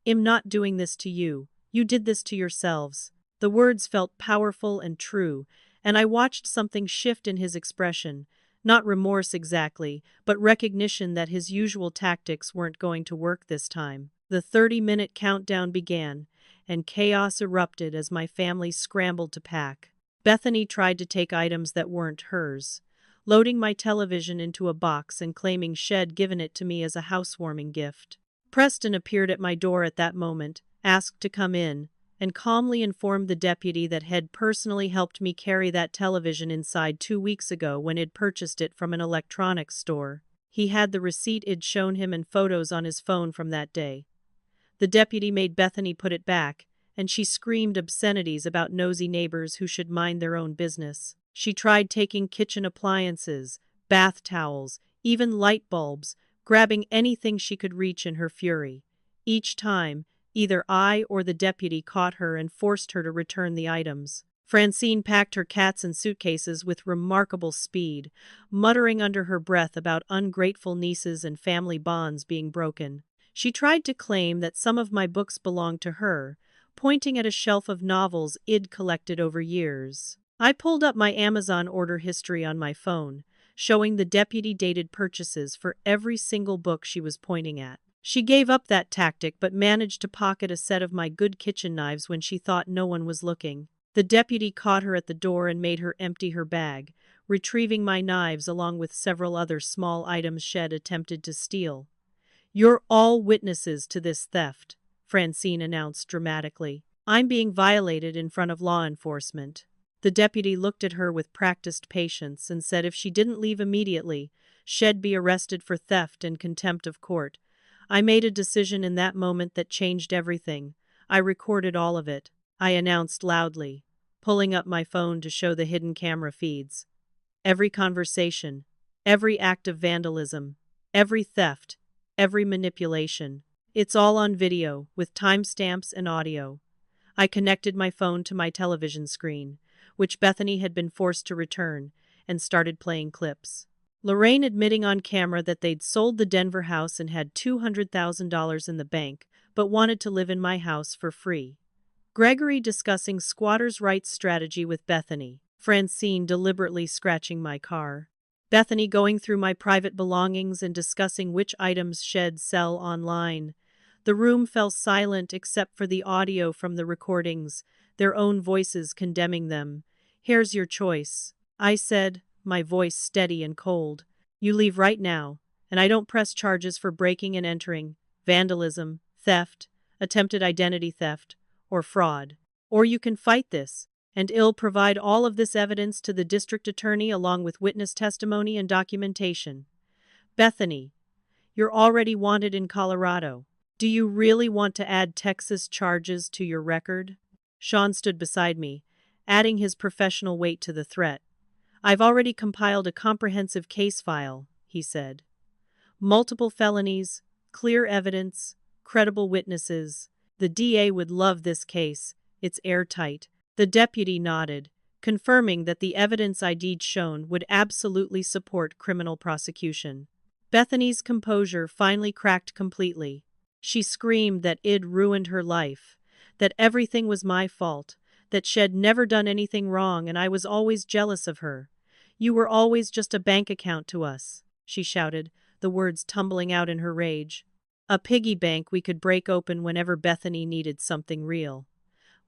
I'm not doing this to you. You did this to yourselves." The words felt powerful and true, and I watched something shift in his expression. Not remorse exactly, but recognition that his usual tactics weren't going to work this time. The 30-minute countdown began, and chaos erupted as my family scrambled to pack. Bethany tried to take items that weren't hers, loading my television into a box and claiming she'd given it to me as a housewarming gift. Preston appeared at my door at that moment, asked to come in, and calmly informed the deputy that he'd personally helped me carry that television inside 2 weeks ago when he'd purchased it from an electronics store. He had the receipt I'd shown him and photos on his phone from that day. The deputy made Bethany put it back, and she screamed obscenities about nosy neighbors who should mind their own business. She tried taking kitchen appliances, bath towels, even light bulbs, grabbing anything she could reach in her fury. Each time, either I or the deputy caught her and forced her to return the items. Francine packed her cats and suitcases with remarkable speed, muttering under her breath about ungrateful nieces and family bonds being broken. She tried to claim that some of my books belonged to her, pointing at a shelf of novels I'd collected over years. I pulled up my Amazon order history on my phone, showing the deputy dated purchases for every single book she was pointing at. She gave up that tactic but managed to pocket a set of my good kitchen knives when she thought no one was looking. The deputy caught her at the door and made her empty her bag, retrieving my knives along with several other small items Shed attempted to steal. "You're all witnesses to this theft," Francine announced dramatically. "I'm being violated in front of law enforcement." The deputy looked at her with practiced patience and said if she didn't leave immediately, she'd be arrested for theft and contempt of court. I made a decision in that moment that changed everything. I recorded all of it, I announced loudly, pulling up my phone to show the hidden camera feeds. Every conversation, every act of vandalism, every theft, every manipulation. It's all on video, with timestamps and audio. I connected my phone to my television screen, which Bethany had been forced to return, and started playing clips. Lorraine admitting on camera that they'd sold the Denver house and had $200,000 in the bank, but wanted to live in my house for free. Gregory discussing squatters' rights strategy with Bethany. Francine deliberately scratching my car. Bethany going through my private belongings and discussing which items she'd sell online. The room fell silent except for the audio from the recordings, their own voices condemning them. "Here's your choice," I said, my voice steady and cold. "You leave right now, and I don't press charges for breaking and entering, vandalism, theft, attempted identity theft, or fraud. Or you can fight this, and I'll provide all of this evidence to the district attorney along with witness testimony and documentation." "Bethany, you're already wanted in Colorado. Do you really want to add Texas charges to your record?" Sean stood beside me, adding his professional weight to the threat. "I've already compiled a comprehensive case file," he said. "Multiple felonies, clear evidence, credible witnesses. The DA would love this case. It's airtight." The deputy nodded, confirming that the evidence I'd shown would absolutely support criminal prosecution. Bethany's composure finally cracked completely. She screamed that I'd ruined her life, that everything was my fault, that she'd never done anything wrong and I was always jealous of her. "You were always just a bank account to us," she shouted, the words tumbling out in her rage. "A piggy bank we could break open whenever Bethany needed something real.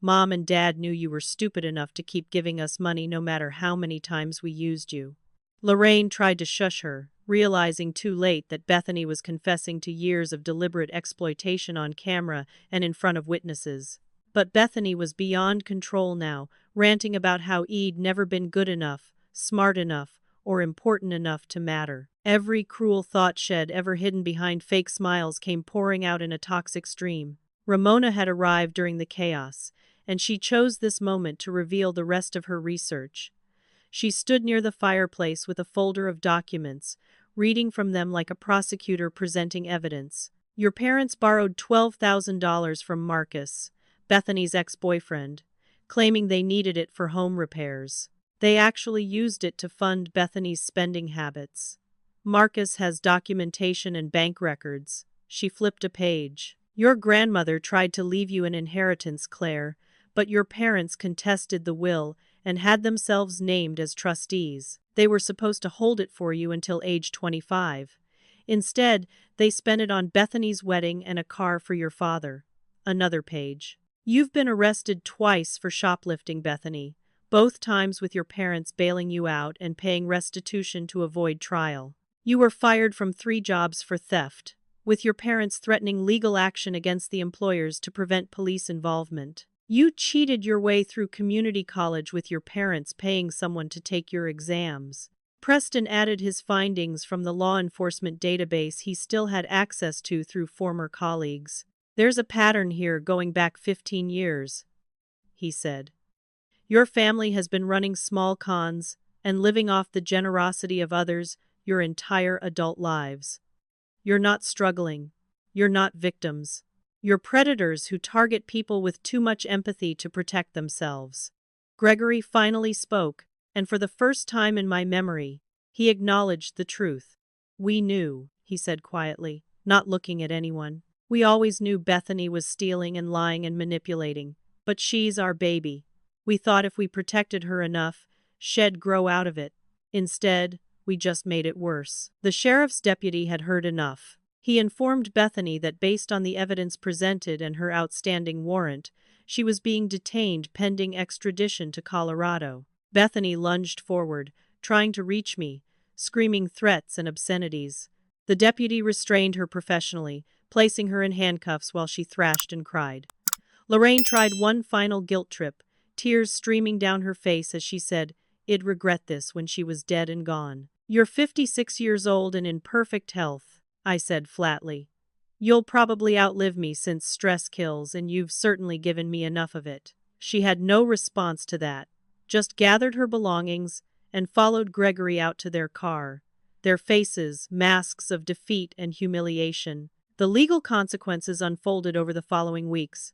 Mom and Dad knew you were stupid enough to keep giving us money no matter how many times we used you." Lorraine tried to shush her, realizing too late that Bethany was confessing to years of deliberate exploitation on camera and in front of witnesses. But Bethany was beyond control now, ranting about how I'd never been good enough, smart enough, or important enough to matter. Every cruel thought she'd ever hidden behind fake smiles came pouring out in a toxic stream. Ramona had arrived during the chaos, and she chose this moment to reveal the rest of her research. She stood near the fireplace with a folder of documents, reading from them like a prosecutor presenting evidence. "Your parents borrowed $12,000 from Marcus, Bethany's ex-boyfriend, claiming they needed it for home repairs. They actually used it to fund Bethany's spending habits. Marcus has documentation and bank records." She flipped a page. "Your grandmother tried to leave you an inheritance, Claire, but your parents contested the will and had themselves named as trustees. They were supposed to hold it for you until age 25. Instead, they spent it on Bethany's wedding and a car for your father." Another page. "You've been arrested twice for shoplifting, Bethany, both times with your parents bailing you out and paying restitution to avoid trial. You were fired from 3 jobs for theft, with your parents threatening legal action against the employers to prevent police involvement. You cheated your way through community college with your parents paying someone to take your exams." Preston added his findings from the law enforcement database he still had access to through former colleagues. "There's a pattern here going back 15 years, he said. "Your family has been running small cons and living off the generosity of others your entire adult lives. You're not struggling. You're not victims. You're predators who target people with too much empathy to protect themselves." Gregory finally spoke, and for the first time in my memory, he acknowledged the truth. "We knew," he said quietly, not looking at anyone. "We always knew Bethany was stealing and lying and manipulating, but she's our baby. We thought if we protected her enough, she'd grow out of it. Instead, we just made it worse." The sheriff's deputy had heard enough. He informed Bethany that based on the evidence presented and her outstanding warrant, she was being detained pending extradition to Colorado. Bethany lunged forward, trying to reach me, screaming threats and obscenities. The deputy restrained her professionally, placing her in handcuffs while she thrashed and cried. Lorraine tried one final guilt trip, tears streaming down her face as she said, "I'd regret this when she was dead and gone." "You're 56 years old and in perfect health," I said flatly. "You'll probably outlive me since stress kills, and you've certainly given me enough of it." She had no response to that, just gathered her belongings and followed Gregory out to their car, their faces masks of defeat and humiliation. The legal consequences unfolded over the following weeks.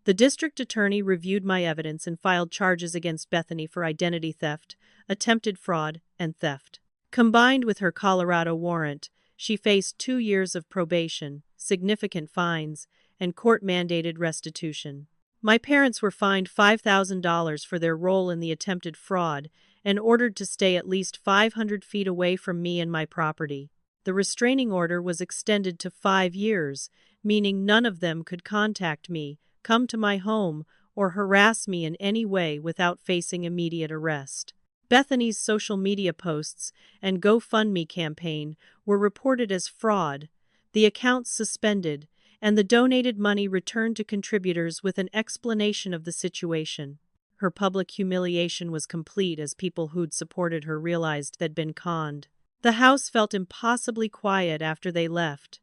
The district attorney reviewed my evidence and filed charges against Bethany for identity theft, attempted fraud, and theft. Combined with her Colorado warrant, she faced 2 years of probation, significant fines, and court-mandated restitution. My parents were fined $5,000 for their role in the attempted fraud and ordered to stay at least 500 feet away from me and my property. The restraining order was extended to 5 years, meaning none of them could contact me, come to my home, or harass me in any way without facing immediate arrest. Bethany's social media posts and GoFundMe campaign were reported as fraud, the accounts suspended, and the donated money returned to contributors with an explanation of the situation. Her public humiliation was complete as people who'd supported her realized they'd been conned. The house felt impossibly quiet after they left.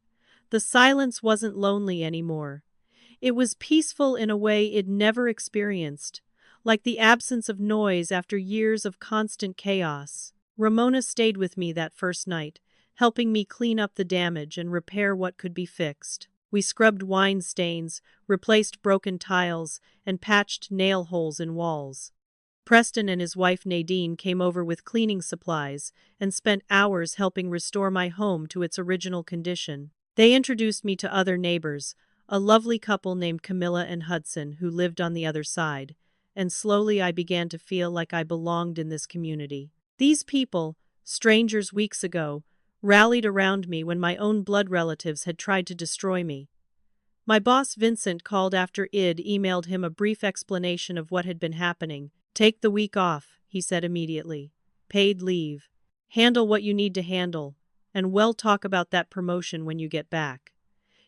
The silence wasn't lonely anymore. It was peaceful in a way it'd never experienced, like the absence of noise after years of constant chaos. Ramona stayed with me that first night, helping me clean up the damage and repair what could be fixed. We scrubbed wine stains, replaced broken tiles, and patched nail holes in walls. Preston and his wife Nadine came over with cleaning supplies and spent hours helping restore my home to its original condition. They introduced me to other neighbors, a lovely couple named Camilla and Hudson who lived on the other side, and slowly I began to feel like I belonged in this community. These people, strangers weeks ago, rallied around me when my own blood relatives had tried to destroy me. My boss Vincent called after I'd emailed him a brief explanation of what had been happening. "Take the week off," he said immediately. "Paid leave. Handle what you need to handle, and we'll talk about that promotion when you get back."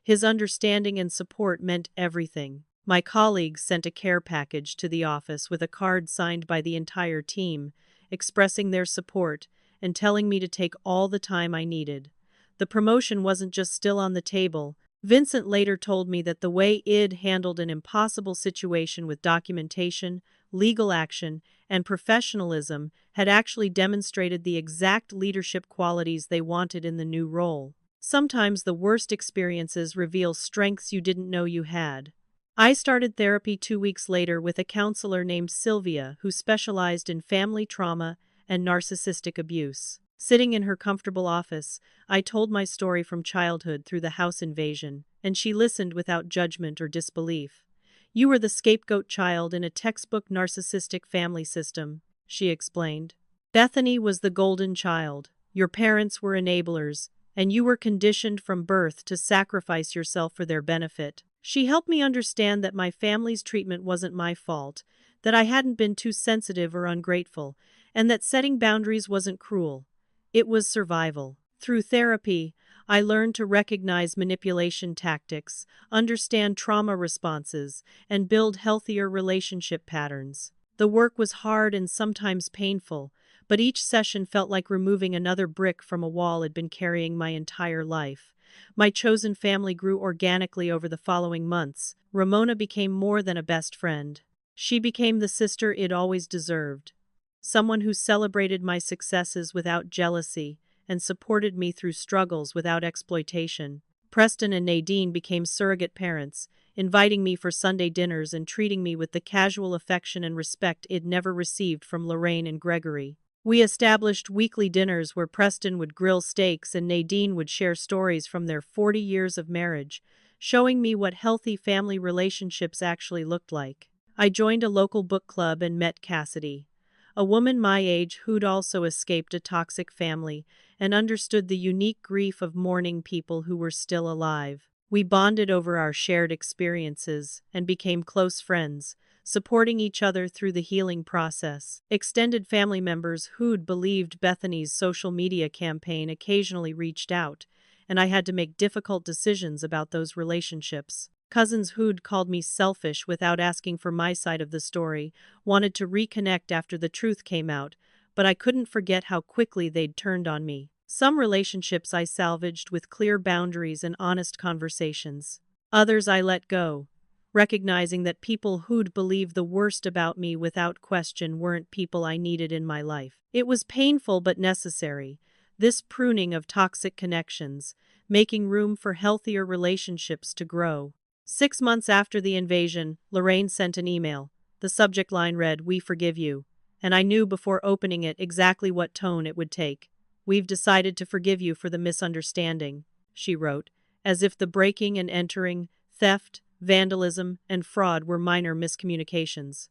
His understanding and support meant everything. My colleagues sent a care package to the office with a card signed by the entire team, expressing their support and telling me to take all the time I needed. The promotion wasn't just still on the table. Vincent later told me that the way I'd handled an impossible situation with documentation, legal action, and professionalism had actually demonstrated the exact leadership qualities they wanted in the new role. Sometimes the worst experiences reveal strengths you didn't know you had. I started therapy 2 weeks later with a counselor named Sylvia who specialized in family trauma and narcissistic abuse. Sitting in her comfortable office, I told my story from childhood through the house invasion, and she listened without judgment or disbelief. "You were the scapegoat child in a textbook narcissistic family system," she explained. "Bethany was the golden child. Your parents were enablers, and you were conditioned from birth to sacrifice yourself for their benefit." She helped me understand that my family's treatment wasn't my fault, that I hadn't been too sensitive or ungrateful, and that setting boundaries wasn't cruel. It was survival. Through therapy, I learned to recognize manipulation tactics, understand trauma responses, and build healthier relationship patterns. The work was hard and sometimes painful, but each session felt like removing another brick from a wall I'd been carrying my entire life. My chosen family grew organically over the following months. Ramona became more than a best friend. She became the sister I'd always deserved. Someone who celebrated my successes without jealousy and supported me through struggles without exploitation. Preston and Nadine became surrogate parents, inviting me for Sunday dinners and treating me with the casual affection and respect I'd never received from Lorraine and Gregory. We established weekly dinners where Preston would grill steaks and Nadine would share stories from their 40 years of marriage, showing me what healthy family relationships actually looked like. I joined a local book club and met Cassidy, a woman my age who'd also escaped a toxic family and understood the unique grief of mourning people who were still alive. We bonded over our shared experiences and became close friends, supporting each other through the healing process. Extended family members who'd believed Bethany's social media campaign occasionally reached out, and I had to make difficult decisions about those relationships. Cousins who'd called me selfish without asking for my side of the story wanted to reconnect after the truth came out, but I couldn't forget how quickly they'd turned on me. Some relationships I salvaged with clear boundaries and honest conversations. Others I let go, recognizing that people who'd believe the worst about me without question weren't people I needed in my life. It was painful but necessary, this pruning of toxic connections, making room for healthier relationships to grow. 6 months after the invasion, Lorraine sent an email. The subject line read, "We forgive you," and I knew before opening it exactly what tone it would take. "We've decided to forgive you for the misunderstanding," she wrote, as if the breaking and entering, theft, vandalism, and fraud were minor miscommunications.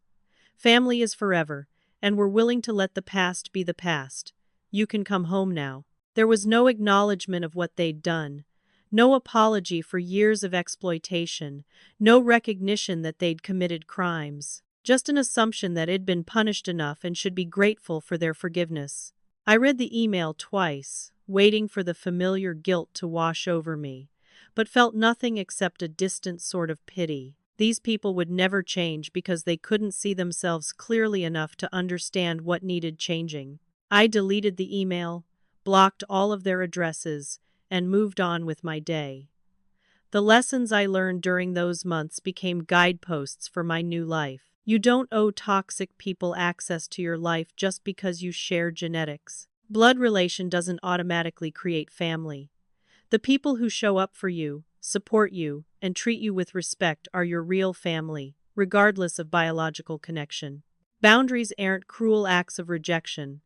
"Family is forever, and we're willing to let the past be the past. You can come home now." There was no acknowledgement of what they'd done. No apology for years of exploitation, no recognition that they'd committed crimes. Just an assumption that it'd been punished enough and should be grateful for their forgiveness. I read the email twice, waiting for the familiar guilt to wash over me, but felt nothing except a distant sort of pity. These people would never change because they couldn't see themselves clearly enough to understand what needed changing. I deleted the email, blocked all of their addresses, and moved on with my day. The lessons I learned during those months became guideposts for my new life. You don't owe toxic people access to your life just because you share genetics. Blood relation doesn't automatically create family. The people who show up for you, support you, and treat you with respect are your real family, regardless of biological connection. Boundaries aren't cruel acts of rejection.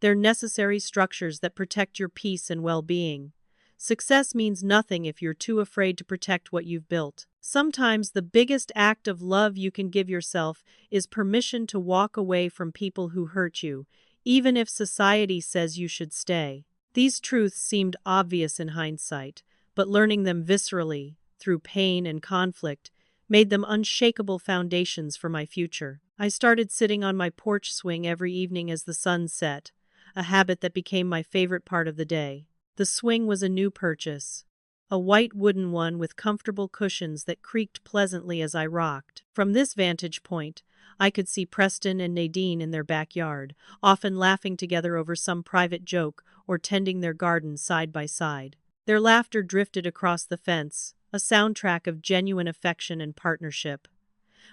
They're necessary structures that protect your peace and well-being. Success means nothing if you're too afraid to protect what you've built. Sometimes the biggest act of love you can give yourself is permission to walk away from people who hurt you, even if society says you should stay. These truths seemed obvious in hindsight, but learning them viscerally, through pain and conflict, made them unshakable foundations for my future. I started sitting on my porch swing every evening as the sun set, a habit that became my favorite part of the day. The swing was a new purchase, a white wooden one with comfortable cushions that creaked pleasantly as I rocked. From this vantage point, I could see Preston and Nadine in their backyard, often laughing together over some private joke or tending their garden side by side. Their laughter drifted across the fence, a soundtrack of genuine affection and partnership.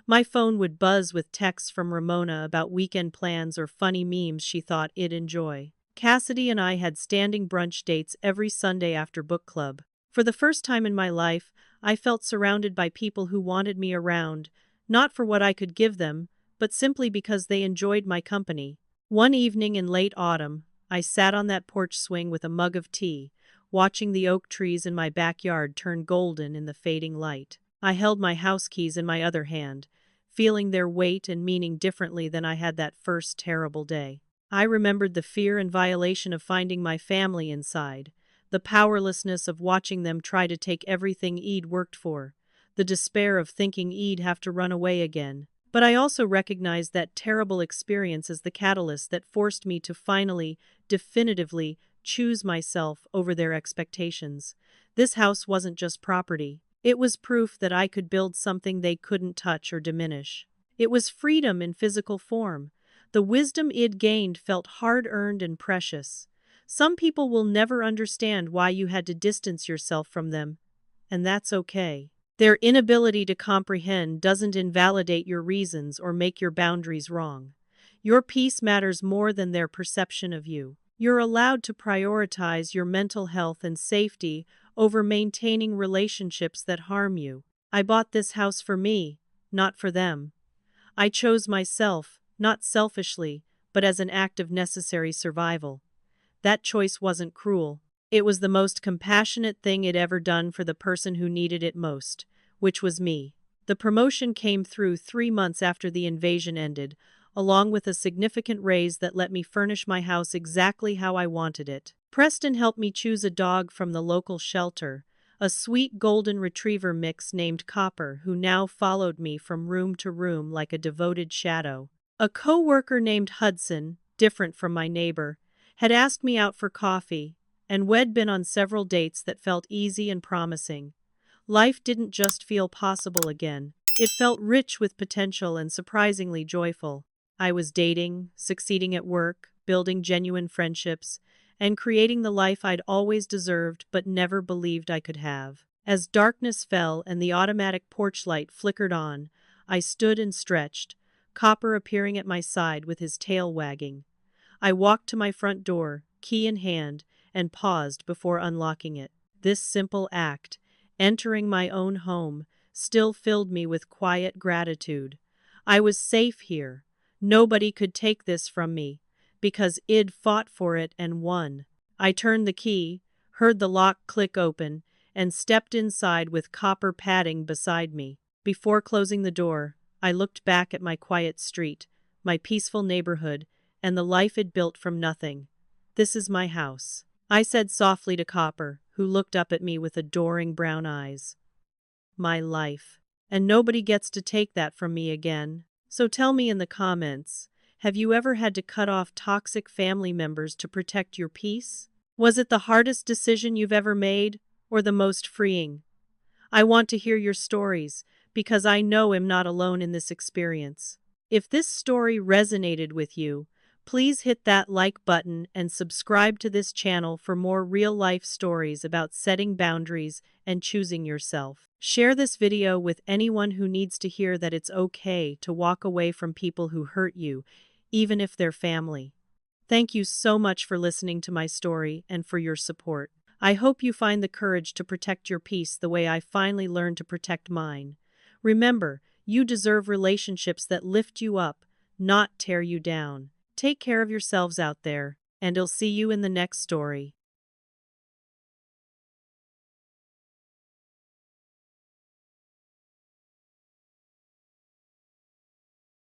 My phone would buzz with texts from Ramona about weekend plans or funny memes she thought I'd enjoy. Cassidy and I had standing brunch dates every Sunday after book club. For the first time in my life, I felt surrounded by people who wanted me around, not for what I could give them, but simply because they enjoyed my company. One evening in late autumn, I sat on that porch swing with a mug of tea, watching the oak trees in my backyard turn golden in the fading light. I held my house keys in my other hand, feeling their weight and meaning differently than I had that first terrible day. I remembered the fear and violation of finding my family inside, the powerlessness of watching them try to take everything I'd worked for, the despair of thinking I'd have to run away again. But I also recognized that terrible experience as the catalyst that forced me to finally, definitively, choose myself over their expectations. This house wasn't just property. It was proof that I could build something they couldn't touch or diminish. It was freedom in physical form. The wisdom I'd gained felt hard-earned and precious. Some people will never understand why you had to distance yourself from them, and that's okay. Their inability to comprehend doesn't invalidate your reasons or make your boundaries wrong. Your peace matters more than their perception of you. You're allowed to prioritize your mental health and safety over maintaining relationships that harm you. I bought this house for me, not for them. I chose myself, not selfishly, but as an act of necessary survival. That choice wasn't cruel. It was the most compassionate thing I'd ever done for the person who needed it most, which was me. The promotion came through 3 months after the invasion ended, along with a significant raise that let me furnish my house exactly how I wanted it. Preston helped me choose a dog from the local shelter, a sweet golden retriever mix named Copper, who now followed me from room to room like a devoted shadow. A co-worker named Hudson, different from my neighbor, had asked me out for coffee, and we'd been on several dates that felt easy and promising. Life didn't just feel possible again. It felt rich with potential and surprisingly joyful. I was dating, succeeding at work, building genuine friendships, and creating the life I'd always deserved but never believed I could have. As darkness fell and the automatic porch light flickered on, I stood and stretched, Copper appearing at my side with his tail wagging. I walked to my front door, key in hand, and paused before unlocking it. This simple act, entering my own home, still filled me with quiet gratitude. I was safe here. Nobody could take this from me, because I'd fought for it and won. I turned the key, heard the lock click open, and stepped inside with Copper padding beside me. Before closing the door, I looked back at my quiet street, my peaceful neighborhood, and the life I'd built from nothing. "This is my house," I said softly to Copper, who looked up at me with adoring brown eyes. "My life. And nobody gets to take that from me again." So tell me in the comments, have you ever had to cut off toxic family members to protect your peace? Was it the hardest decision you've ever made, or the most freeing? I want to hear your stories, because I know I'm not alone in this experience. If this story resonated with you, please hit that like button and subscribe to this channel for more real-life stories about setting boundaries and choosing yourself. Share this video with anyone who needs to hear that it's okay to walk away from people who hurt you, even if they're family. Thank you so much for listening to my story and for your support. I hope you find the courage to protect your peace the way I finally learned to protect mine. Remember, you deserve relationships that lift you up, not tear you down. Take care of yourselves out there, and I'll see you in the next story.